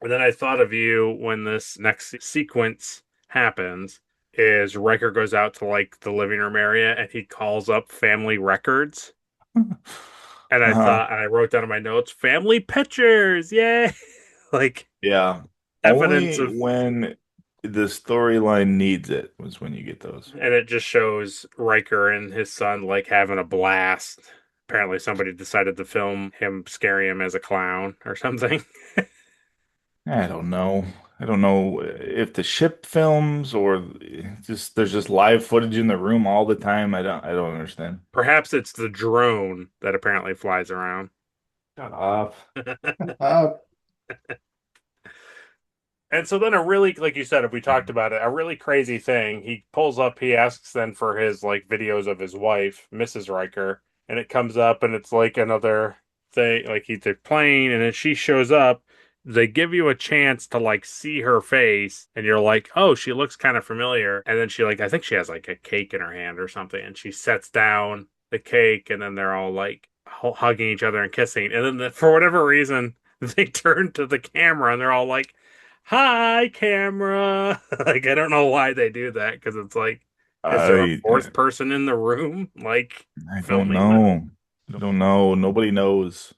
then I thought of you when this next sequence happens is Riker goes out to like the living room area and he calls up family records. And Uh-huh. I wrote down in my notes, family pictures, yay! Like Yeah. evidence Only of, when the storyline needs it was when you get those. and it just shows Riker and his son like having a blast. Apparently somebody decided to film him scaring him as a clown or something. I don't know. I don't know if the ship films or just there's just live footage in the room all the time. I don't understand. Perhaps it's the drone that apparently flies around. Shut up. Up. And so then a really, like you said, if we talked about it, a really crazy thing, he pulls up, he asks then for his like videos of his wife, Mrs. Riker, and it comes up and it's like another thing, like they're playing and then she shows up. They give you a chance to like see her face and you're like, oh, she looks kind of familiar. And then she like, I think she has like a cake in her hand or something. And she sets down the cake and then they're all like hugging each other and kissing. And then for whatever reason, they turn to the camera and they're all like, hi camera. Like I don't know why they do that because it's like is there a I fourth person in the room like I don't filming this? know. I don't know. Nobody knows.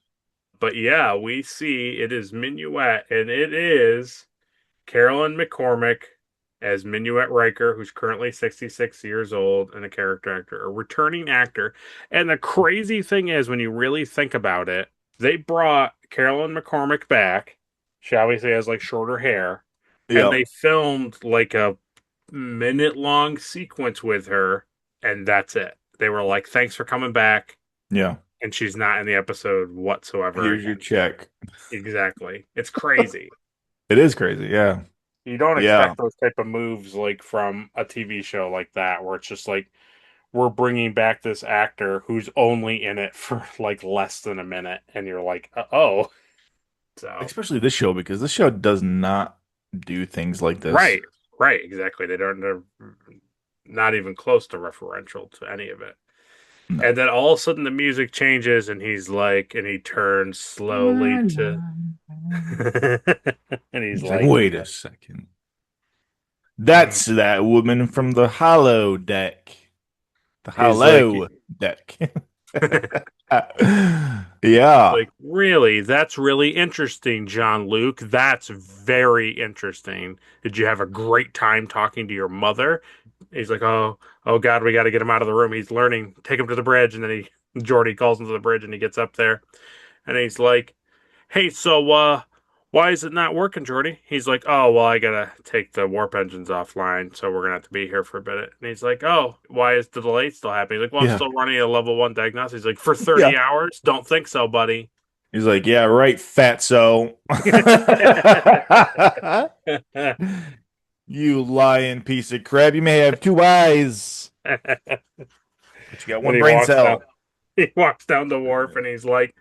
But yeah, we see it is Minuet and it is Carolyn McCormick as Minuet Riker, who's currently 66 years old and a character actor, a returning actor. And the crazy thing is, when you really think about it, they brought Carolyn McCormick back, shall we say, as like shorter hair, and Yeah. they filmed like a minute long sequence with her, and that's it. They were like, thanks for coming back. Yeah. And she's not in the episode whatsoever Here's your again. check. Exactly. It's crazy. It is crazy. Yeah. You don't Yeah. expect those type of moves like from a TV show like that, where it's just like we're bringing back this actor who's only in it for like less than a minute, and you're like, oh, so Especially this show, because this show does not do things like this. right, right, exactly. They're not even close to referential to any of it. No. And then all of a sudden the music changes, and he's like, and he turns slowly to, and he's He's like, like, wait a second. That's that woman from the Holodeck. The he's like, Holodeck. Yeah. like, really? That's really interesting, Jean-Luc. That's very interesting. Did you have a great time talking to your mother? He's like, oh God, we got to get him out of the room. He's learning. Take him to the bridge. And then Jordy calls him to the bridge, and he gets up there, and he's like, hey, so why is it not working, Jordy? He's like, oh, well, I gotta take the warp engines offline, so we're gonna have to be here for a bit. And he's like, oh, why is the delay still happening? He's like, well, I'm Yeah. still running a level 1 diagnosis. He's like, for Yeah. 30 hours? Don't think so, buddy. He's like, yeah, right, fatso. You lying piece of crap. You may have two eyes, And but you got one he brain walks down cell. he walks down to Worf, and he's like,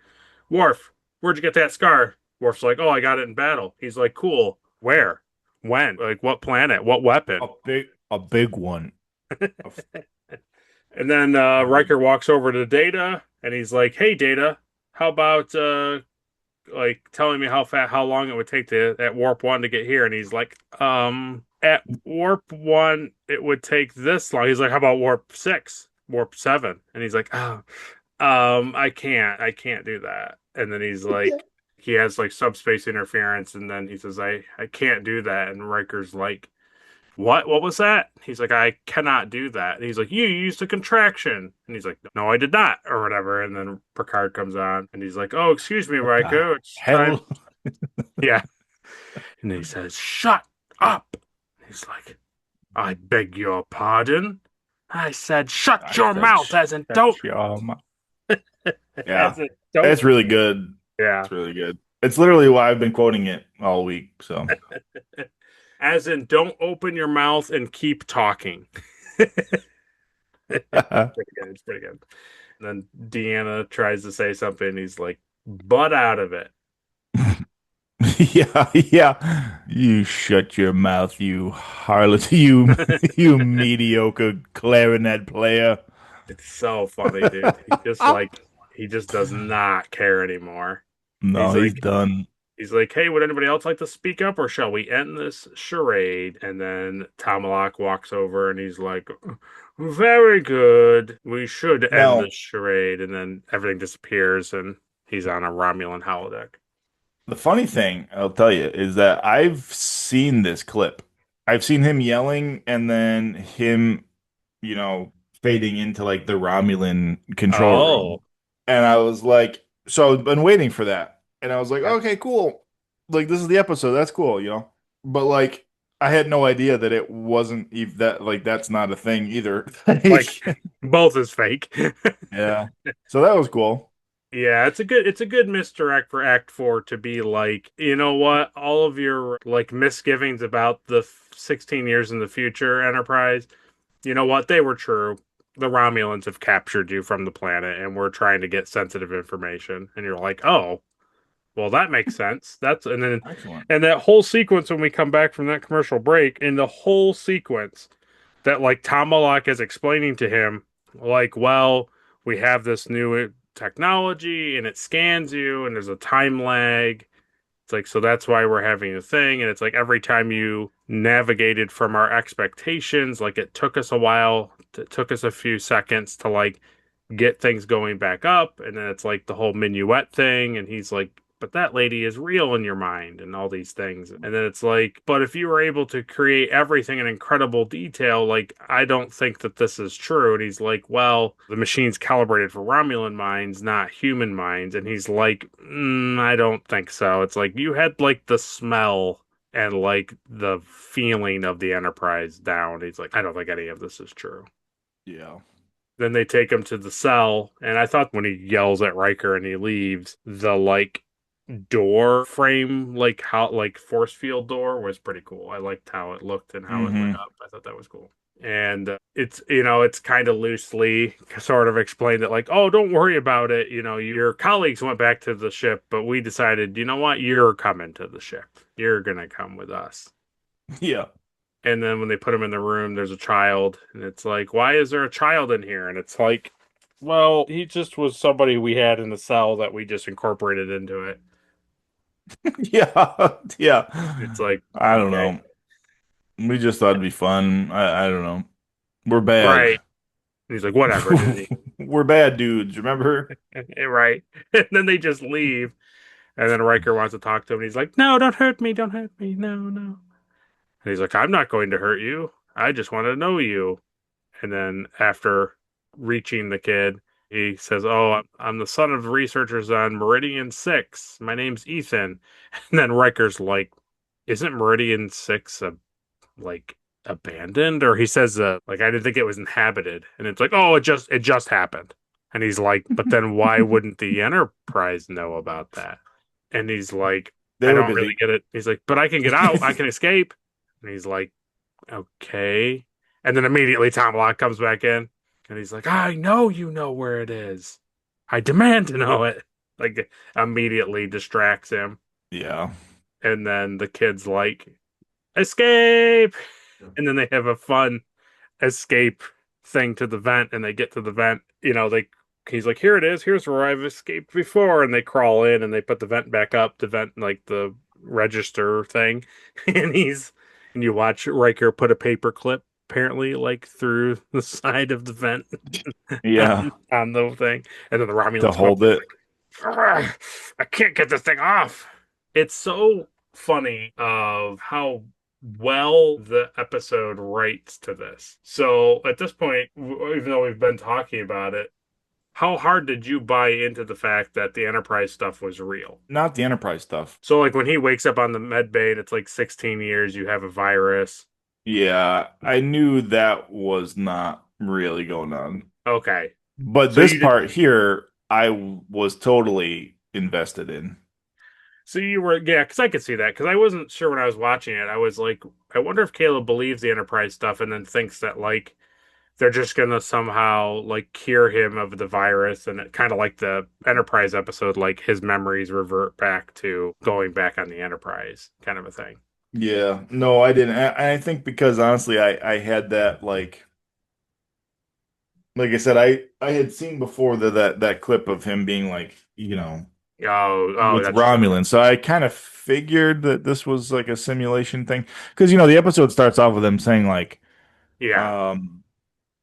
Worf, where'd you get that scar? Worf's like, oh, I got it in battle. He's like, cool. Where? When? Like, what planet? What weapon? A big one. And then Riker walks over to Data, and he's like, "Hey, Data, how about like telling me how long it would take to at warp 1 to get here?" And he's like, at warp 1 it would take this long." He's like, "How about warp 6, warp 7?" And he's like, "Oh, I can't do that." And then he's like, he has like subspace interference, and then he says, I can't do that." And Riker's like, what was that? He's like, I cannot do that. And he's like, you used a contraction. And he's like, no, I did not, or whatever. And then Picard comes on, and he's like, oh, excuse me, What the Riker, it's time. hell? Yeah. And he says, shut up. He's like, I beg your pardon. I said, shut your mouth, as in don't. Yeah, As in don't. it's really good. Yeah. It's really good. It's literally why I've been quoting it all week. So, As in, don't open your mouth and keep talking. Pretty good. It's pretty good. And then Deanna tries to say something, and he's like, butt out of it. yeah. You shut your mouth, you harlot, you mediocre clarinet player. It's so funny, dude. He just does not care anymore. No, he's done. He's like, hey, would anybody else like to speak up, or shall we end this charade? And then Tomalak walks over, and he's like, very good. We should end Now, this charade. And then everything disappears, and he's on a Romulan holodeck. the funny thing, I'll tell you, is that I've seen this clip. I've seen him yelling and then him, you know, fading into like the Romulan control room. Oh, And I was like, so I've been waiting for that. And I was like, yeah. okay, cool. Like this is the episode. That's cool, you know. But like I had no idea that it wasn't even that like that's not a thing either. Like both is fake. Yeah. So that was cool. Yeah, it's a good misdirect for Act 4 to be like, you know what, all of your like misgivings about the 16 years in the future Enterprise, you know what, they were true. The Romulans have captured you from the planet, and we're trying to get sensitive information. And you're like, oh, well, that makes sense. Excellent. And that whole sequence when we come back from that commercial break, in the whole sequence that like Tom Malak is explaining to him, like, well, we have this new technology, and it scans you, and there's a time lag. It's like, so that's why we're having a thing. And it's like every time you navigated from our expectations, like it took us a while, it took us a few seconds to like get things going back up. And then it's like the whole minuet thing. And he's like, but that lady is real in your mind, and all these things. And then it's like, but if you were able to create everything in incredible detail, like, I don't think that this is true. And he's like, well, the machine's calibrated for Romulan minds, not human minds. And he's like, I don't think so. It's like you had like the smell and like the feeling of the Enterprise down. He's like, I don't think any of this is true. Yeah. Then they take him to the cell, and I thought when he yells at Riker and he leaves, the like door frame, like how like force field door, was pretty cool. I liked how it looked and how it lit up. I thought that was cool. And it's kind of loosely sort of explained that like, oh, don't worry about it. Your colleagues went back to the ship, but we decided, you know what? You're coming to the ship. You're gonna come with us. Yeah. And then when they put him in the room, there's a child, and it's like, why is there a child in here? And it's like, well, he just was somebody we had in the cell that we just incorporated into it. Yeah. It's Yeah. like, I don't okay, know. We just thought it'd be fun. I don't know. We're bad. right. And he's like, whatever, Disney. We're bad dudes, remember? Right. And then they just leave. And then Riker wants to talk to him. And he's like, no, don't hurt me. Don't hurt me. No, no. And he's like, I'm not going to hurt you. I just want to know you. And then after reaching the kid, he says, oh, I'm the son of researchers on Meridian 6. My name's Ethan. And then Riker's like, isn't Meridian 6 like abandoned? Or he says, like, I didn't think it was inhabited. And it's like, oh, it just happened. And he's like, but then why wouldn't the Enterprise know about that? And he's like, They I were don't really busy. get it. He's like, but I can get out. I can escape. And he's like, okay. And then immediately Tom Locke comes back in and he's like, I know you know where it is. I demand to know it. Like, immediately distracts him. Yeah. And then the kid's like, escape. And then they have a fun escape thing to the vent and they get to the vent. He's like, here it is. Here's where I've escaped before. And they crawl in and they put the vent back up, the vent, like the register thing. And and you watch Riker put a paper clip apparently like through the side of the vent Yeah. on the thing. And then the To Romulans come up hold it. like, I can't get this thing off. It's so funny of how well the episode writes to this. So at this point, even though we've been talking about it, how hard did you buy into the fact that the Enterprise stuff was real? Not the Enterprise stuff. So like when he wakes up on the med bay and it's like 16 years, you have a virus. Yeah, I knew that was not really going on. Okay. But So this you did part here, I was totally invested in. so you were yeah, because I could see that because I wasn't sure when I was watching it. I was like, I wonder if Caleb believes the Enterprise stuff and then thinks that like they're just gonna somehow like cure him of the virus and it kind of like the Enterprise episode, like his memories revert back to going back on the Enterprise kind of a thing. Yeah, no, I didn't. I think because honestly, I had that like I said, I had seen before that clip of him being like, Oh, with that's true. Romulan. So I kind of figured that this was like a simulation thing. Because the episode starts off with them saying like, Yeah, um,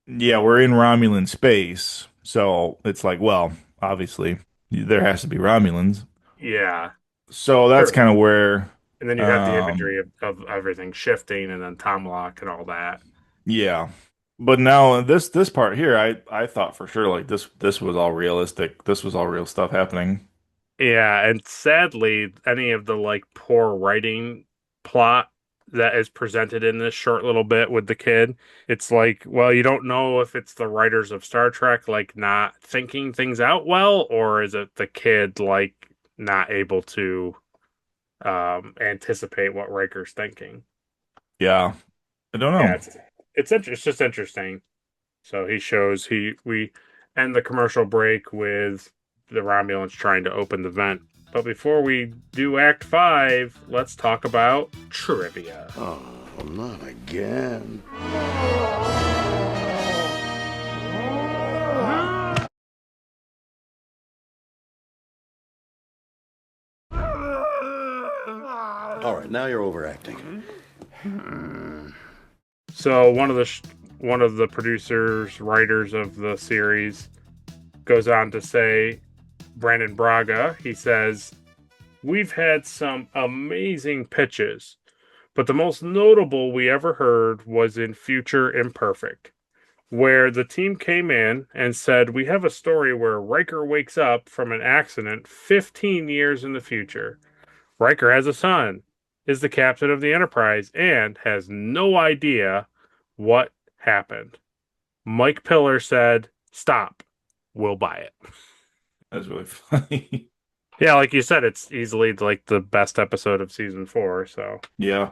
yeah, we're in Romulan space. So it's like, well, obviously there has to be Romulans. yeah. So that's Sure. kind of where, And then you have the um, imagery of everything shifting and then Tom Locke and all that. yeah. But now this part here, I thought for sure like this was all realistic. This was all real stuff happening. Yeah, and sadly, any of the like poor writing plot that is presented in this short little bit with the kid, it's like, well, you don't know if it's the writers of Star Trek like not thinking things out well, or is it the kid like not able to anticipate what Riker's thinking. Yeah. I don't Yeah, know. it's just interesting. So he shows we end the commercial break with the Romulans trying to open the vent. But before we do Act 5, let's talk about trivia. Oh, not again. All right, now you're overacting. So one of the producers, writers of the series goes on to say, Brandon Braga, he says, we've had some amazing pitches, but the most notable we ever heard was in Future Imperfect, where the team came in and said, we have a story where Riker wakes up from an accident 15 years in the future. Riker has a son, is the captain of the Enterprise, and has no idea what happened. Mike Pillar said, stop, we'll buy it. That's really funny. Yeah, like you said, it's easily like the best episode of season 4, so Yeah.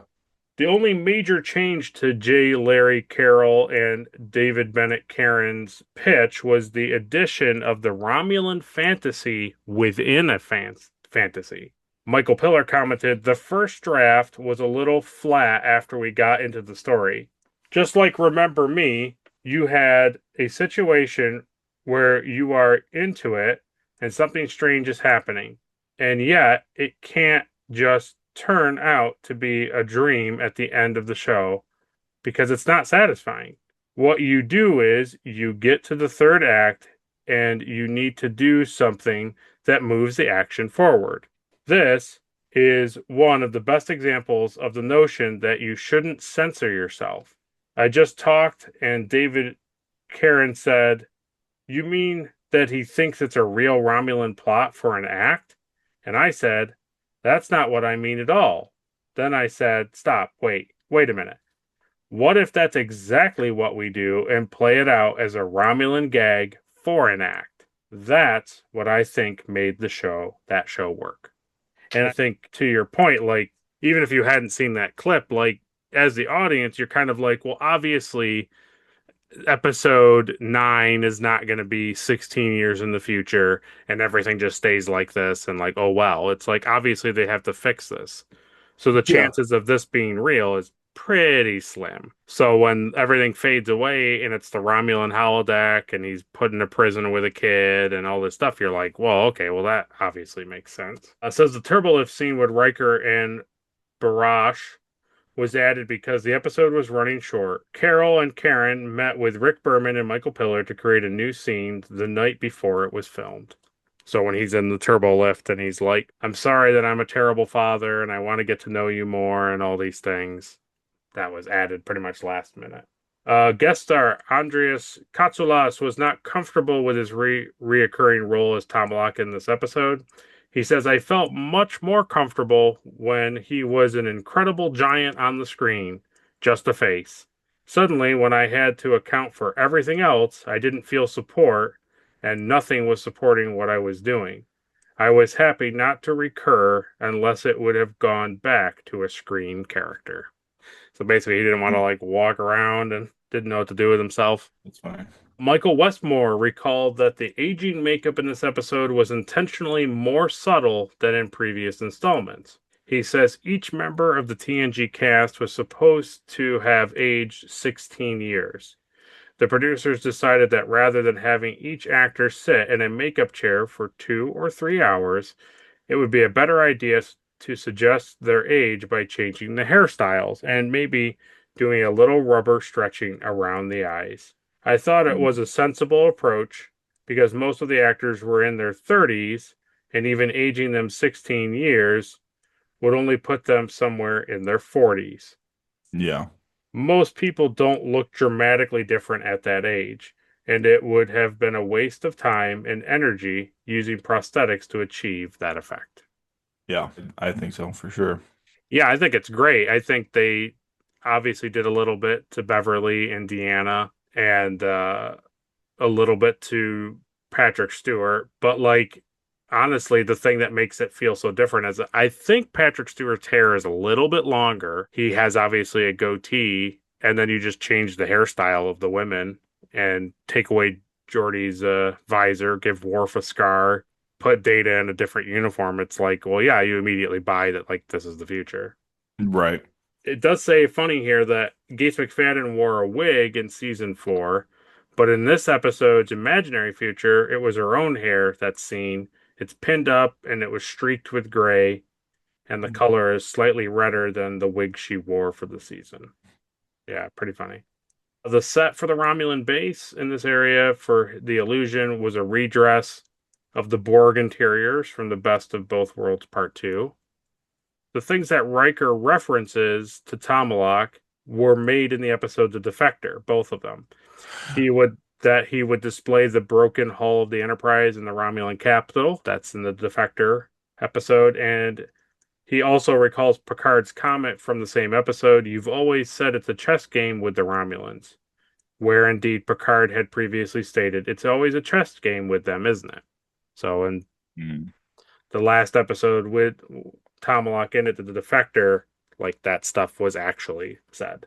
The only major change to J. Larry Carroll and David Bennett Karen's pitch was the addition of the Romulan fantasy within a fantasy. Michael Piller commented, the first draft was a little flat after we got into the story. Just like Remember Me, you had a situation where you are into it and something strange is happening. And yet it can't just turn out to be a dream at the end of the show because it's not satisfying. What you do is you get to the third act and you need to do something that moves the action forward. This is one of the best examples of the notion that you shouldn't censor yourself. I just talked and David Karen said, you mean that he thinks it's a real Romulan plot for an act? And I said, that's not what I mean at all. Then I said, stop, wait a minute. What if that's exactly what we do and play it out as a Romulan gag for an act? That's what I think made that show work. And I think to your point, like, even if you hadn't seen that clip, like, as the audience, you're kind of like, well, obviously episode 9 is not going to be 16 years in the future and everything just stays like this and like, oh well, it's like obviously they have to fix this, so the chances of this being real is pretty slim. So when everything fades away and it's the Romulan holodeck and he's put in a prison with a kid and all this stuff, you're like, well, okay, well that obviously makes sense. Says the turbolift scene with Riker and Barash was added because the episode was running short. Carol and Karen met with Rick Berman and Michael Piller to create a new scene the night before it was filmed. So when he's in the turbo lift and he's like, I'm sorry that I'm a terrible father and I want to get to know you more and all these things, that was added pretty much last minute. Guest star Andreas Katsoulas was not comfortable with his reoccurring role as Tomalak in this episode. He says, I felt much more comfortable when he was an incredible giant on the screen, just a face. Suddenly, when I had to account for everything else, I didn't feel support, and nothing was supporting what I was doing. I was happy not to recur unless it would have gone back to a screen character. So basically, he didn't want to like walk around and didn't know what to do with himself. That's fine. Michael Westmore recalled that the aging makeup in this episode was intentionally more subtle than in previous installments. He says each member of the TNG cast was supposed to have aged 16 years. The producers decided that rather than having each actor sit in a makeup chair for 2 or 3 hours, it would be a better idea to suggest their age by changing the hairstyles and maybe doing a little rubber stretching around the eyes. I thought it was a sensible approach because most of the actors were in their 30s, and even aging them 16 years would only put them somewhere in their 40s. Yeah. Most people don't look dramatically different at that age, and it would have been a waste of time and energy using prosthetics to achieve that effect. Yeah, I think so for sure. Yeah, I think it's great. I think they obviously did a little bit to Beverly and Deanna and a little bit to Patrick Stewart, but like honestly, the thing that makes it feel so different is I think Patrick Stewart's hair is a little bit longer. He has obviously a goatee, and then you just change the hairstyle of the women and take away Geordie's visor, give Worf a scar, put Data in a different uniform. It's like, well, yeah, you immediately buy that like this is the future. Right. It does say funny here that Gates McFadden wore a wig in season 4, but in this episode's imaginary future, it was her own hair that's seen. It's pinned up and it was streaked with gray, and the color is slightly redder than the wig she wore for the season. Yeah, pretty funny. The set for the Romulan base in this area for the illusion was a redress of the Borg interiors from the Best of Both Worlds Part 2. The things that Riker references to Tomalak were made in the episode The Defector, both of them. He would display the broken hull of the Enterprise in the Romulan capital. That's in the Defector episode. And he also recalls Picard's comment from the same episode, you've always said it's a chess game with the Romulans, where indeed Picard had previously stated, it's always a chess game with them, isn't it? So in the last episode with Tomalak in it, the Defector, like that stuff was actually said.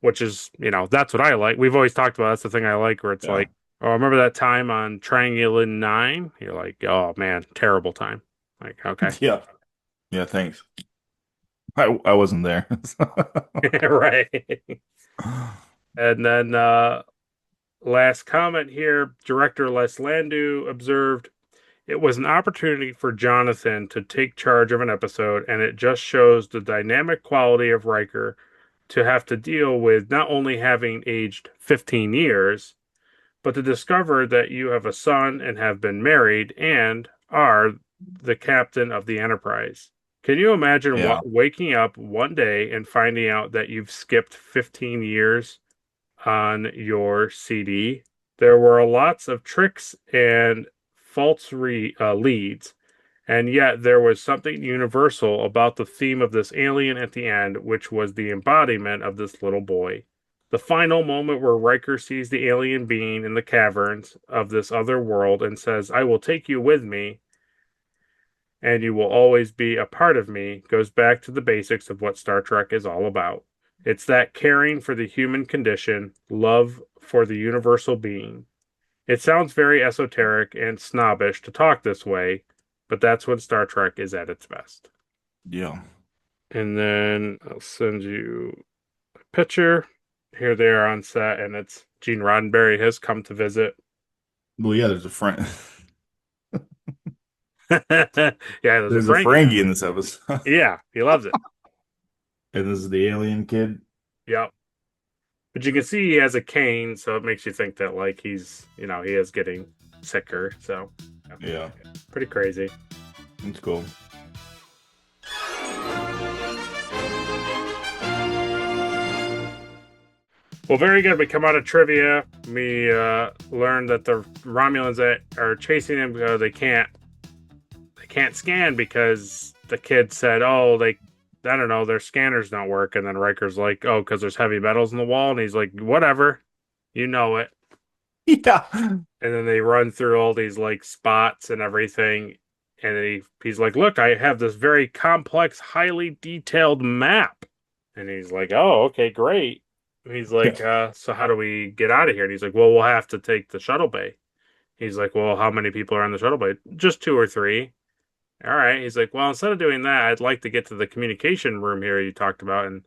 Which is, that's what I like. We've always talked about that's the thing I like where it's Yeah. like, oh, remember that time on Triangle 9? You're like, oh man, terrible time. Like, okay. Yeah. Yeah, thanks. I wasn't there. Right. And then last comment here, director Les Landau observed it was an opportunity for Jonathan to take charge of an episode, and it just shows the dynamic quality of Riker to have to deal with not only having aged 15 years, but to discover that you have a son and have been married and are the captain of the Enterprise. Can you imagine Yeah. waking up one day and finding out that you've skipped 15 years on your CD? There were lots of tricks and false leads, and yet there was something universal about the theme of this alien at the end, which was the embodiment of this little boy. The final moment where Riker sees the alien being in the caverns of this other world and says, I will take you with me, and you will always be a part of me, goes back to the basics of what Star Trek is all about. It's that caring for the human condition, love for the universal being. It sounds very esoteric and snobbish to talk this way, but that's when Star Trek is at its best. Yeah. And then I'll send you a picture. Here they are on set, and it's Gene Roddenberry has come to visit. Well, yeah, there's a friend. Yeah, there's a There's a Frankie. Frankie in this episode. Yeah, he loves it. And this is the alien kid. Yep. But you can see he has a cane, so it makes you think that like he's, he is getting sicker. So Yeah, pretty crazy. it's cool. Well, very good. We come out of trivia. We learned that the Romulans that are chasing him, they can't scan because the kid said, "Oh, I don't know, their scanners don't work." And then Riker's like, "Oh, because there's heavy metals in the wall," and he's like, "Whatever, you know it." Yeah. And then they run through all these like spots and everything, and then he's like, "Look, I have this very complex, highly detailed map." And he's like, "Oh, okay, great." And he's like, "So how do we get out of here?" And he's like, "Well, we'll have to take the shuttle bay." He's like, "Well, how many people are on the shuttle bay?" "Just two or three." "All right." He's like, "Well, instead of doing that, I'd like to get to the communication room here you talked about and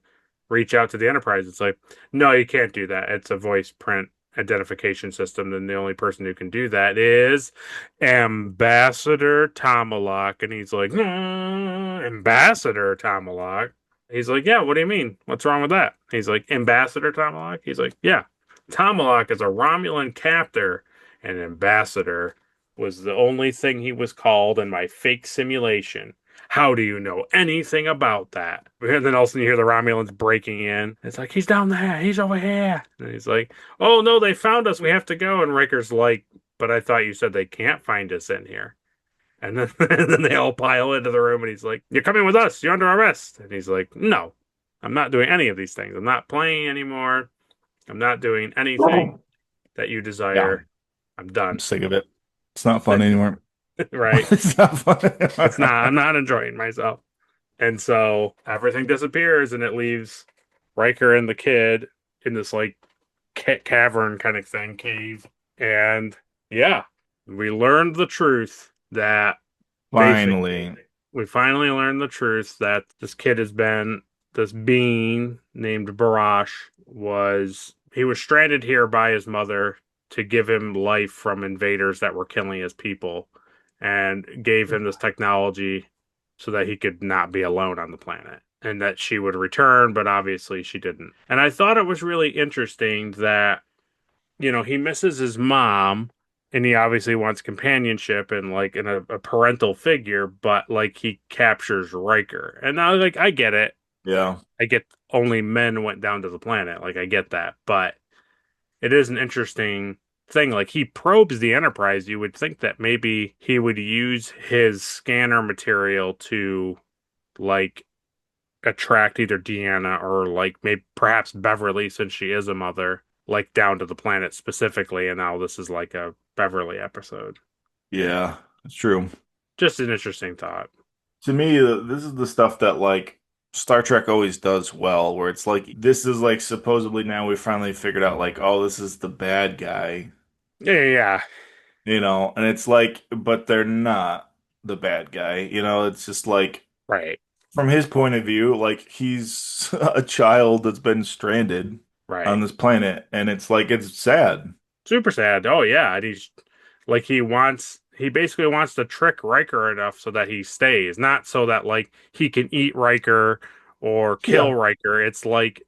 reach out to the Enterprise." It's like, "No, you can't do that. It's a voice print identification system, and the only person who can do that is Ambassador Tomalak." And he's like, "Ambassador Tomalak?" He's like, "Yeah, what do you mean? What's wrong with that?" He's like, "Ambassador Tomalak?" He's like, "Yeah. Tomalak is a Romulan captor, and Ambassador was the only thing he was called in my fake simulation. How do you know anything about that?" And then all of a sudden you hear the Romulans breaking in. It's like, "He's down there. He's over here." And he's like, "Oh, no, they found us. We have to go." And Riker's like, "But I thought you said they can't find us in here." And then, and then they all pile into the room, and he's like, "You're coming with us. You're under arrest." And he's like, "No, I'm not doing any of these things. I'm not playing anymore. I'm not doing anything that you Yeah, desire. I'm I'm done." sick of it. It's not fun anymore. Right? It's not fun anymore. It's not. I'm not enjoying myself. And so everything disappears, and it leaves Riker and the kid in this like cavern kind of thing, cave. And yeah, we learned the truth that Finally. we finally learned the truth that this being named Barash he was stranded here by his mother to give him life from invaders that were killing his people, and gave him this technology so that he could not be alone on the planet, and that she would return, but obviously she didn't. And I thought it was really interesting that, he misses his mom, and he obviously wants companionship and like a parental figure, but like he captures Riker. And now like I get it. Yeah. I get only men went down to the planet. Like I get that, but it is an interesting thing. Like he probes the Enterprise. You would think that maybe he would use his scanner material to like attract either Deanna or like maybe perhaps Beverly, since she is a mother, like down to the planet specifically. And now this is like a Beverly episode. Yeah, it's true. Just an interesting thought. To me, this is the stuff that like Star Trek always does well, where it's like this is like supposedly now we finally figured out like, oh, this is the bad guy, Yeah, yeah, yeah. and it's like, but they're not the bad guy, it's just like Right, from his point of view, like he's a child that's been stranded on right. this planet, and it's like it's sad. Super sad. Oh yeah, and he's like he basically wants to trick Riker enough so that he stays, not so that like he can eat Riker or kill Yeah. Riker. It's like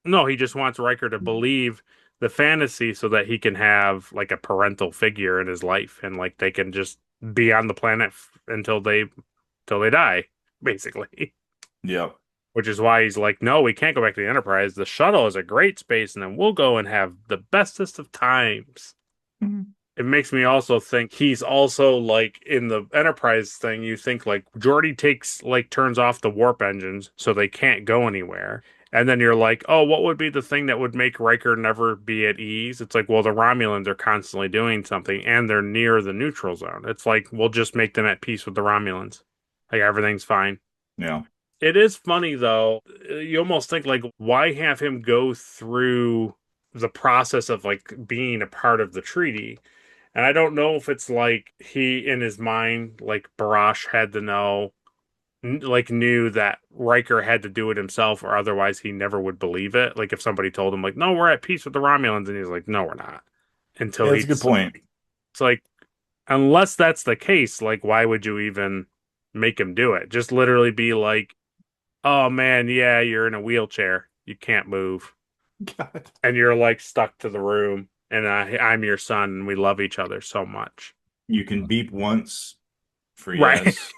no, he just wants Riker to believe the fantasy so that he can have like a parental figure in his life and like they can just be on the planet until they die, basically. Yeah. Which is why he's like, no, we can't go back to the Enterprise. The shuttle is a great space, and then we'll go and have the bestest of times. It makes me also think he's also like in the Enterprise thing, you think like Geordi turns off the warp engines so they can't go anywhere. And then you're like, oh, what would be the thing that would make Riker never be at ease? It's like, well, the Romulans are constantly doing something and they're near the neutral zone. It's like, we'll just make them at peace with the Romulans. Like everything's fine. Yeah. It is funny though. You almost think like, why have him go through the process of like being a part of the treaty? And I don't know if it's like he in his mind, like Barash had to know, like knew that Riker had to do it himself, or otherwise he never would believe it. Like if somebody told him, like, no, we're at peace with the Romulans, and he's like, no, we're not. Until Yeah, that's a he, good point. it's like, unless that's the case, like, why would you even make him do it? Just literally be like, oh man, yeah, you're in a wheelchair, you can't move, God. and you're like stuck to the room, and I'm your son, and we love each other so much. You can beep once for Right. yes.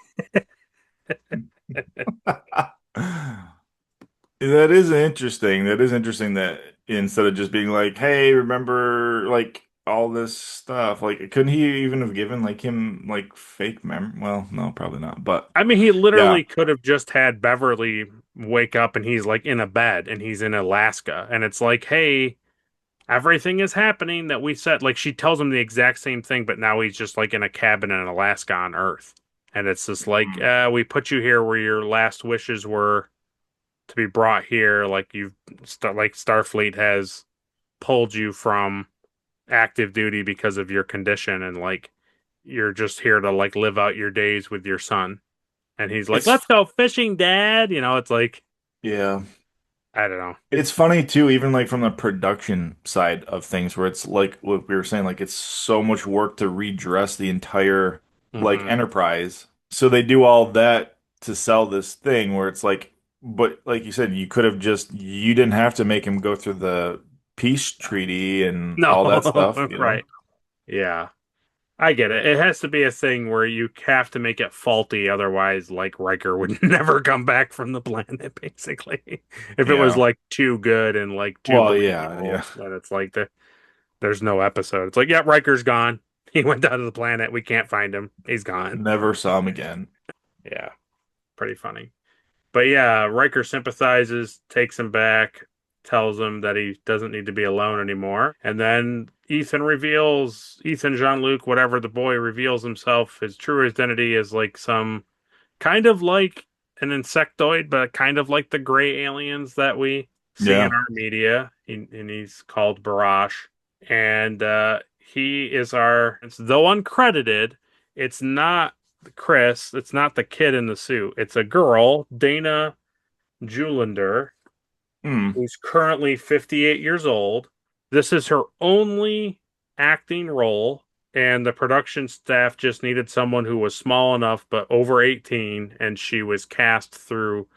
That is interesting. That is interesting that instead of just being like, "Hey, remember like all this stuff?" Like, couldn't he even have given like him like fake mem? Well, no, probably not. But I mean, he yeah, literally could have just had Beverly wake up and he's like in a bed and he's in Alaska. And it's like, hey, everything is happening that we said. Like, she tells him the exact same thing, but now he's just like in a cabin in Alaska on Earth. And it's just like, we put you here where your last wishes were to be brought here. Like, like Starfleet has pulled you from active duty because of your condition. And like, you're just here to like live out your days with your son. And he's like, it's let's go fishing, Dad. It's like, yeah. I don't know. It's funny too, even like from the production side of things, where it's like what we were saying, like it's so much work to redress the entire like Hmm. enterprise. So they do all that to sell this thing where it's like, but like you said, you didn't have to make him go through the peace treaty and No, all that stuff. right. Yeah, I get it. It has to be a thing where you have to make it faulty. Otherwise, like Riker would never come back from the planet, basically. If it was Yeah. like too good and like too Well, yeah, believable, yeah. then it's like there's no episode. It's like, yeah, Riker's gone. He went down to the planet. We can't find him. He's gone. Never saw him again. Yeah, pretty funny. But yeah, Riker sympathizes, takes him back, tells him that he doesn't need to be alone anymore. And then Ethan, Jean-Luc, whatever the boy reveals himself, his true identity is like some kind of like an insectoid, but kind of like the gray aliens that we see in Yeah. our media. And he's called Barash. And he is though uncredited, it's not Chris, it's not the kid in the suit. It's a girl, Dana Julander, Hmm. who's currently 58 years old. This is her only acting role, and the production staff just needed someone who was small enough but over 18, and she was cast through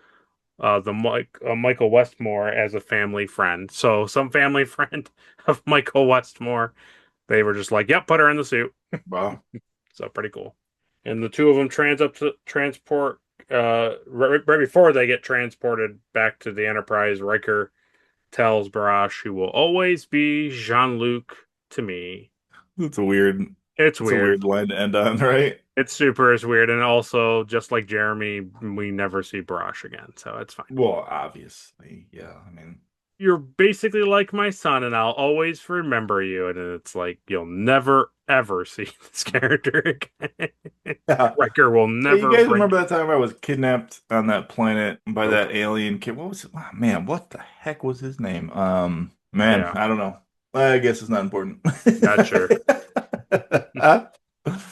Michael Westmore as a family friend. So some family friend of Michael Westmore, they were just like, "Yep, put her in the suit." Wow. So pretty cool. And the two of them transport right before they get transported back to the Enterprise. Riker tells Barash, "You will always be Jean-Luc to me." It's a weird It's it's a weird. weird line to end on, right? It's super is weird, and also just like Jeremy, we never see Barash again, so it's fine. Well, obviously, yeah. I mean, you're basically like my son, and I'll always remember you. And it's like you'll never ever see this character again. Yeah. Riker will Hey, you never guys bring. remember that time I was kidnapped on that planet by Nope. that alien kid? What was it? Oh, man, what the heck was his name? Man, Yeah, I don't know. I guess it's not important. not sure.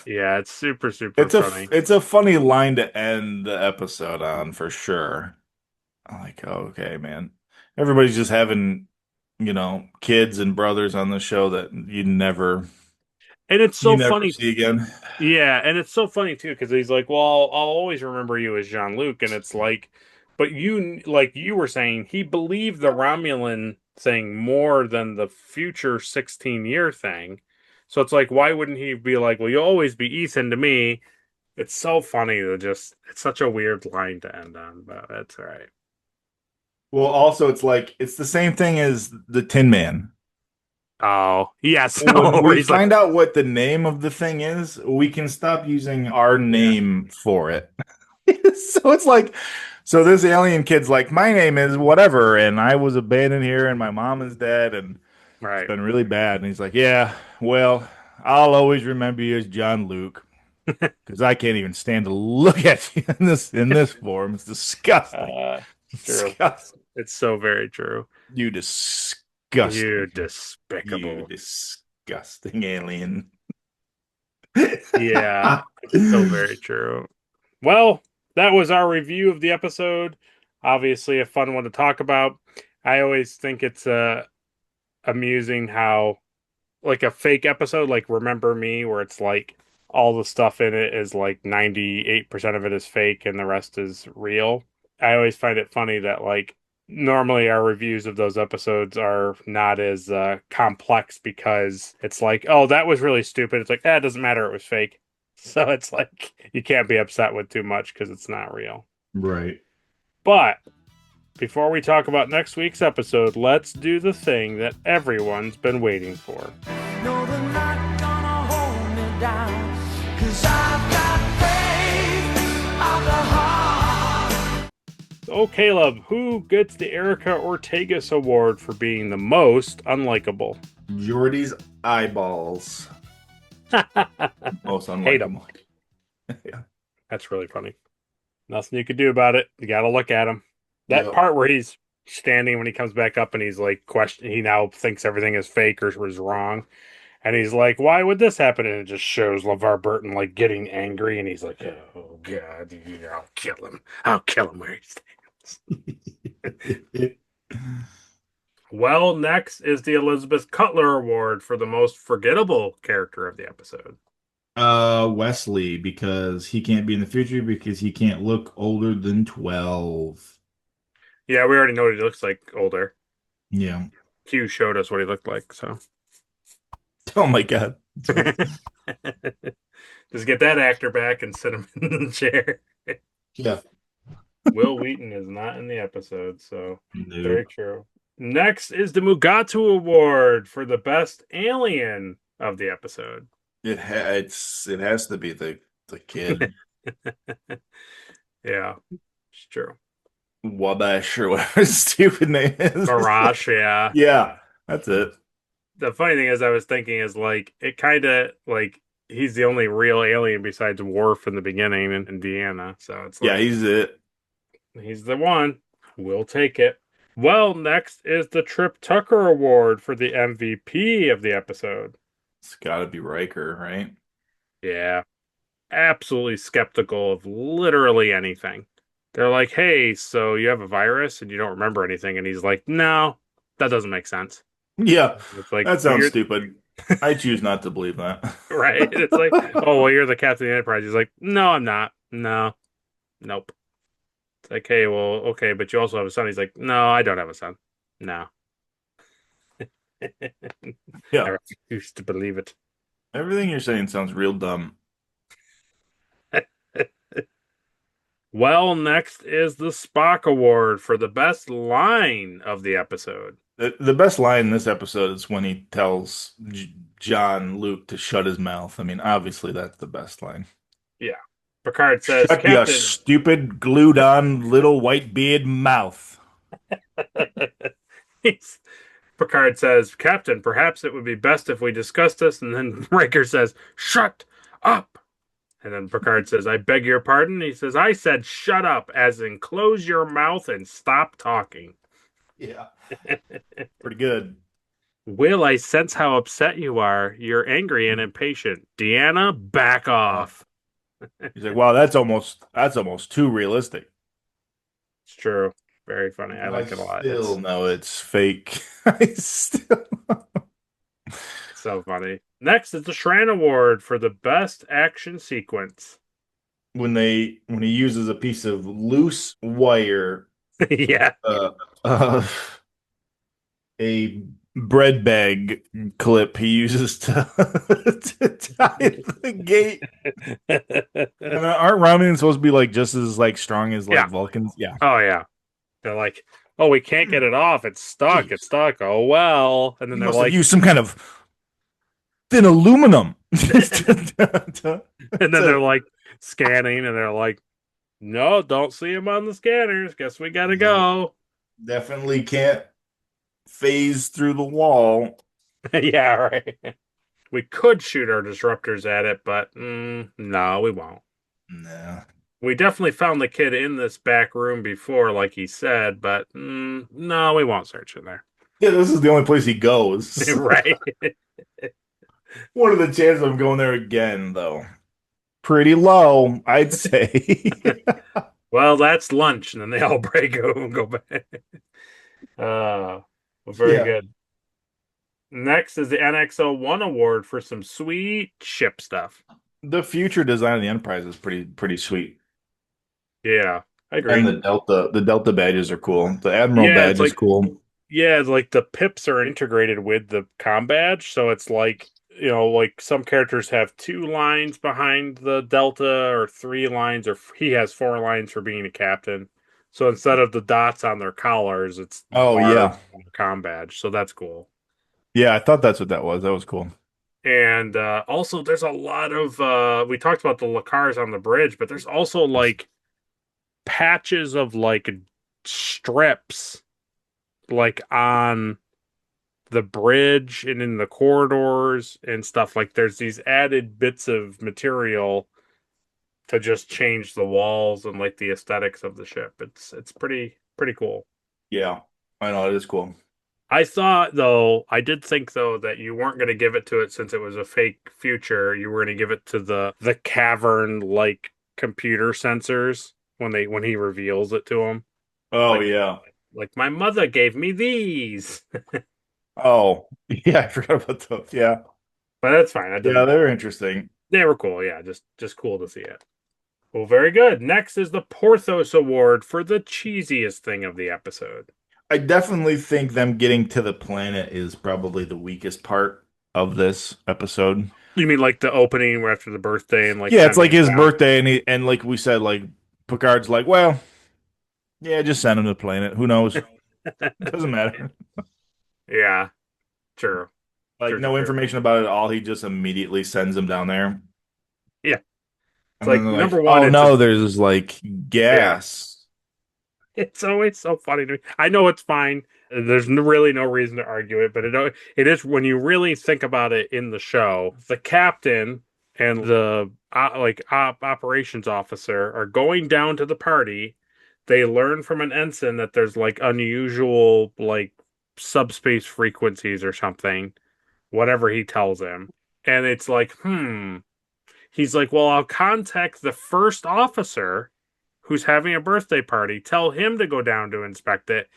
Yeah, it's super super funny. It's a funny line to end the episode on for sure. I'm like, oh, okay, man. Everybody's just having, kids and brothers on the show that And it's you so never funny. see again. Yeah, and it's so funny too because he's like, "Well, I'll always remember you as Jean-Luc," and it's like, but like you were saying, he believed the Romulan thing more than the future 16-year thing. So it's like, why wouldn't he be like, "Well, you'll always be Ethan to me"? It's so funny to just, it's such a weird line to end on, but that's all right. Well, also, it's like it's the same thing as the Tin Man. Oh, yes, When where we he's like, find out what the name of the thing is, we can stop using our yeah, name for it. So it's like, so this alien kid's like, my name is whatever, and I was abandoned here, and my mom is dead, and it's right. been really bad. And he's like, yeah, well, I'll always remember you as John Luke because I can't even stand to look at you in this form. It's disgusting. It's true. Disgusting. It's so very true. You You disgusting. You despicable. disgusting alien. Yeah, it's so very true. Well, that was our review of the episode. Obviously, a fun one to talk about. I always think it's amusing how, like, a fake episode, like Remember Me, where it's like all the stuff in it is like 98% of it is fake and the rest is real. I always find it funny that, like, normally our reviews of those episodes are not as complex because it's like, oh, that was really stupid. It's like, it doesn't matter. It was fake. So it's like, you can't be upset with too much because it's not real. Right. But before we talk about next week's episode, let's do the thing that everyone's been waiting for. No, they're not gonna hold me down, 'cause I've got faith of the heart. Oh, Caleb, who gets the Erica Ortegas Award for being the most unlikable? Jordy's eyeballs. Most Hate him. unlikable. Yeah. That's really funny. Nothing you could do about it. You got to look at him. That Yep. part where he's standing when he comes back up and he's like, he now thinks everything is fake or was wrong. And he's like, why would this happen? And it just shows LeVar Burton like getting angry. And he's like, oh, God, I'll kill him. I'll kill him where he stands. Well, next is the Elizabeth Cutler Award for the most forgettable character of the episode. Wesley, because he can't be in the future because he can't look older than 12. Yeah, we already know what he looks like older. Yeah. Q showed us what he looked like, so. Oh my God. Just get that actor back and sit him in the chair. Yeah. Will Wheaton is not in the episode, so No. very true. Next is the Mugatu Award for the best alien of the episode. It has to be the kid. Yeah, it's true. Wabash or whatever his stupid name is. Barash, yeah. Yeah, that's it. The funny thing is, I was thinking is like, it kind of like he's the only real alien besides Worf in the beginning in Indiana. So it's like, Yeah, he's it. he's the one. We'll take it. Well, next is the Trip Tucker Award for the MVP of the episode. It's got to be Riker, right? Yeah. Absolutely skeptical of literally anything. They're like, hey, so you have a virus and you don't remember anything. And he's like, no, that doesn't make sense. Yeah, It's like, that well, sounds stupid. I choose not to believe that. right. It's like, oh, well, you're the captain of the Enterprise. He's like, no, I'm not. No, nope. It's like, hey, well, okay, but you also have a son. He's like, no, I don't have a son. No. Yeah, I refuse to believe it. everything you're saying sounds real dumb. Well, next is the Spock Award for the best line of the episode. The best line in this episode is when he tells Jean-Luc to shut his mouth. I mean, obviously that's the best line. Yeah. Picard says, Shut your Captain. stupid, glued-on little white beard mouth. Picard says, Captain, perhaps it would be best if we discussed this. And then Riker says, shut up. And then Picard says, I beg your pardon. He says, I said shut up, as in close your mouth and stop talking. Yeah. Pretty good. Will, I sense how upset you are. You're angry and impatient. Deanna, back off. He's like, wow, that's almost too realistic. It's true. Very funny. I like it a lot. Still, It's no, it's fake. I still. so funny. Next is the Shran Award for the best action sequence. When he uses a piece of loose wire, Yeah. A bread bag clip he uses to tie the gate. And aren't Romulans supposed to be like just as like strong as like Yeah. Vulcans? Yeah. Oh, yeah. They're like, oh, we can't get it off. It's stuck. Jeez. It's stuck. Oh, well. And then You they're must have like, used some kind of thin aluminum. and then they're like scanning and they're like, no, don't see him on the scanners. Guess we got to go. Definitely can't phase through the wall. Yeah, right. We could shoot our disruptors at it, but no, we won't. Nah. We definitely found the kid in this back room before, like he said, but no, we won't search in there. Yeah, this is the only place he goes. Right. What are the chances of him going there again, though? Pretty low, I'd say. Well, that's lunch, and then they all break out and go back. Well, very Yeah. good. Next is the NX-01 award for some sweet ship stuff. The future design of the Enterprise is pretty sweet. Yeah, I agree. And the Delta badges are cool. The Admiral badge is cool. Yeah, it's like the pips are integrated with the comm badge, so it's like, you know, like some characters have 2 lines behind the Delta or 3 lines, or he has 4 lines for being a captain. So instead of the dots on their collars, it's Oh, yeah. on the comm badge. So that's cool. Yeah, I thought that's what that was. That was cool. And also, there's a lot of we talked about the Lacars on the bridge, but there's also like patches of like strips like on the bridge and in the corridors and stuff. Like there's these added bits of material to just change the walls and like the aesthetics of the ship. It's pretty cool. Yeah, I know, it is cool. I did think though that you weren't going to give it to it since it was a fake future. You were going to give it to the cavern like computer sensors when he reveals it to him. Oh, Like- yeah. Like my mother gave me these, Oh, yeah, I forgot about those. Yeah. but that's fine. Yeah, they're interesting. They were cool. Yeah, just cool to see it. Well, very good. Next is the Porthos Award for the cheesiest thing of the episode. I definitely think them getting to the planet is probably the weakest part of this episode. You mean like the opening after the birthday and like Yeah, it's like sending his it down? birthday, and like we said, like Picard's like, well, yeah, just send him to the planet. Who knows? Doesn't matter. Yeah, true. Like Sure, no sure. information about it at all. He just immediately sends him down there. Yeah. It's And like, then they're number one, oh it's no, a- there's like gas. It's always so funny to me. I know it's fine. There's really no reason to argue it, but it is when you really think about it in the show. The captain and the operations officer are going down to the party. They learn from an ensign that there's like unusual like subspace frequencies or something, whatever he tells him. And it's like, he's like, well, I'll contact the first officer who's having a birthday party, tell him to go down to inspect it.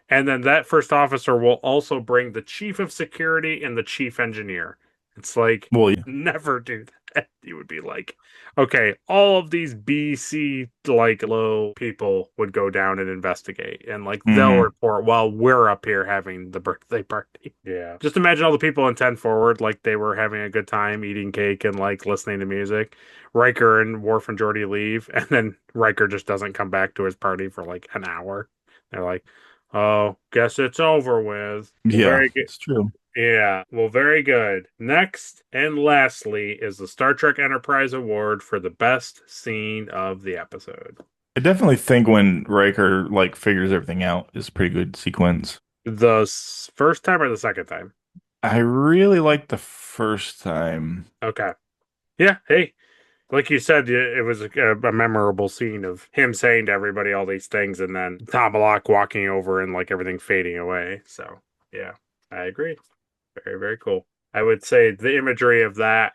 And then that first officer will also bring the chief of security and the chief engineer. It's like, Well, yeah. never do that. You would be like, okay, all of these BC like low people would go down and investigate, and like they'll report while we're up here having the birthday party. Yeah, just imagine all the people in 10 Forward, like they were having a good time eating cake and like listening to music. Riker and Worf and Geordi leave, and then Riker just doesn't come back to his party for like an hour. They're like, oh, guess it's over with. Yeah, Very good. it's true. Yeah, well, very good. Next and lastly is the Star Trek Enterprise Award for the best scene of the episode. I definitely think when Riker like figures everything out is a pretty good sequence. The first time or the second time? I really liked the first time. Okay. Yeah. Hey, like you said, it was a memorable scene of him saying to everybody all these things, and then Tomalak walking over and like everything fading away. So yeah, I agree. Very, very cool. I would say the imagery of that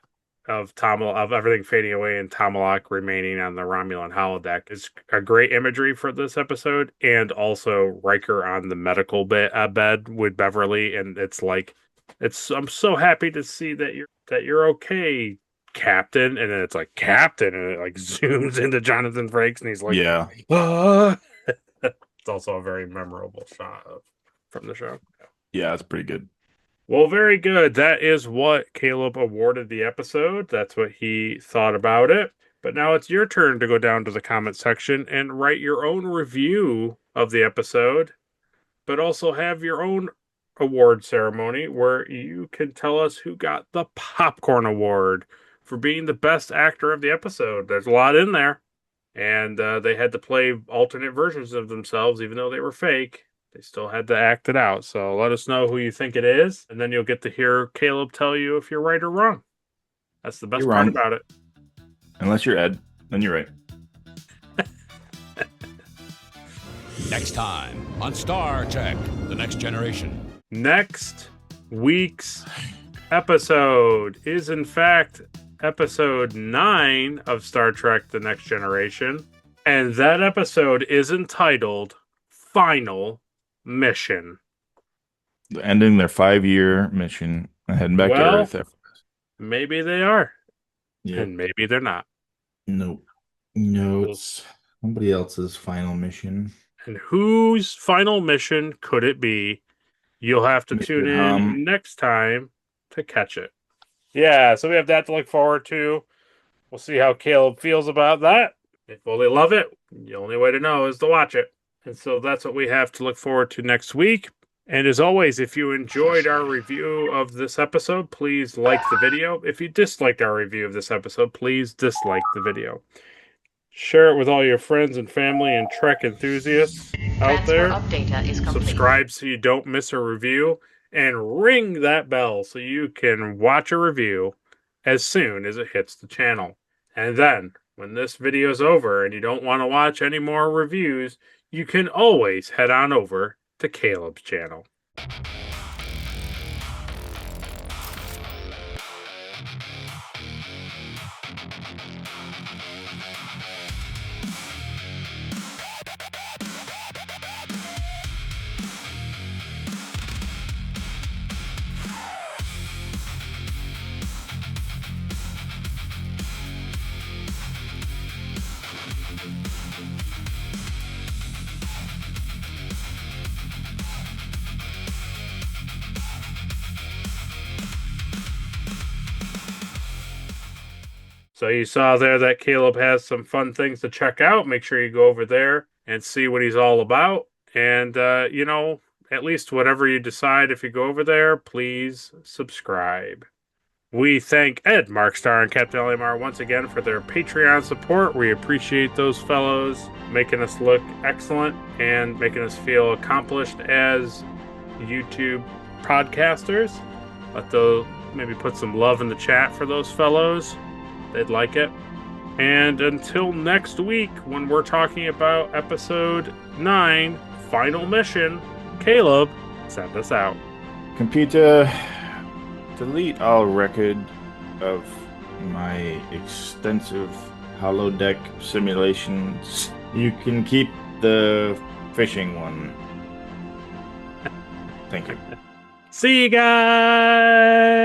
of everything fading away and Tomalak remaining on the Romulan holodeck is a great imagery for this episode, and also Riker on the medical bed with Beverly, and it's like I'm so happy to see that you're okay, Captain, and then it's like Captain, and it like zooms into Jonathan Frakes, and he's like, Yeah. ah. It's also a very memorable shot from the show. Yeah, it's pretty good. Well, very good. That is what Caleb awarded the episode. That's what he thought about it. But now it's your turn to go down to the comment section and write your own review of the episode, but also have your own award ceremony where you can tell us who got the Popcorn Award for being the best actor of the episode. There's a lot in there, and they had to play alternate versions of themselves, even though they were fake. They still had to act it out. So let us know who you think it is, and then you'll get to hear Caleb tell you if you're right or wrong. That's the best You're part wrong. about it. Unless you're Ed, then you're right. Next time on Star Trek The Next Generation. Next week's episode is, in fact, episode 9 of Star Trek The Next Generation. And that episode is entitled Final Mission. Ending their 5-year mission and heading back to Earth. Maybe they are. Yeah. And maybe they're not. No, it's somebody else's final mission. And whose final mission could it be? You'll have to tune in next time to catch it. Yeah, so we have that to look forward to. We'll see how Caleb feels about that. If they love it, the only way to know is to watch it. And so that's what we have to look forward to next week. And as always, if you enjoyed our review of this episode, please like the video. If you disliked our review of this episode, please dislike the video. Share it with all your friends and family and Trek enthusiasts out there. Subscribe so you don't miss a review. And ring that bell so you can watch a review as soon as it hits the channel. And then, when this video is over and you don't want to watch any more reviews, you can always head on over to Caleb's channel. So you saw there that Caleb has some fun things to check out. Make sure you go over there and see what he's all about. And, at least whatever you decide, if you go over there, please subscribe. We thank Ed, Markstar, and Captain Elimar once again for their Patreon support. We appreciate those fellows making us look excellent and making us feel accomplished as YouTube podcasters. Maybe put some love in the chat for those fellows. They'd like it. And until next week, when we're talking about episode 9, Final Mission, Caleb, send us out. Computer, delete all record of my extensive holodeck simulations. You can keep the fishing one. Thank you. See you guys!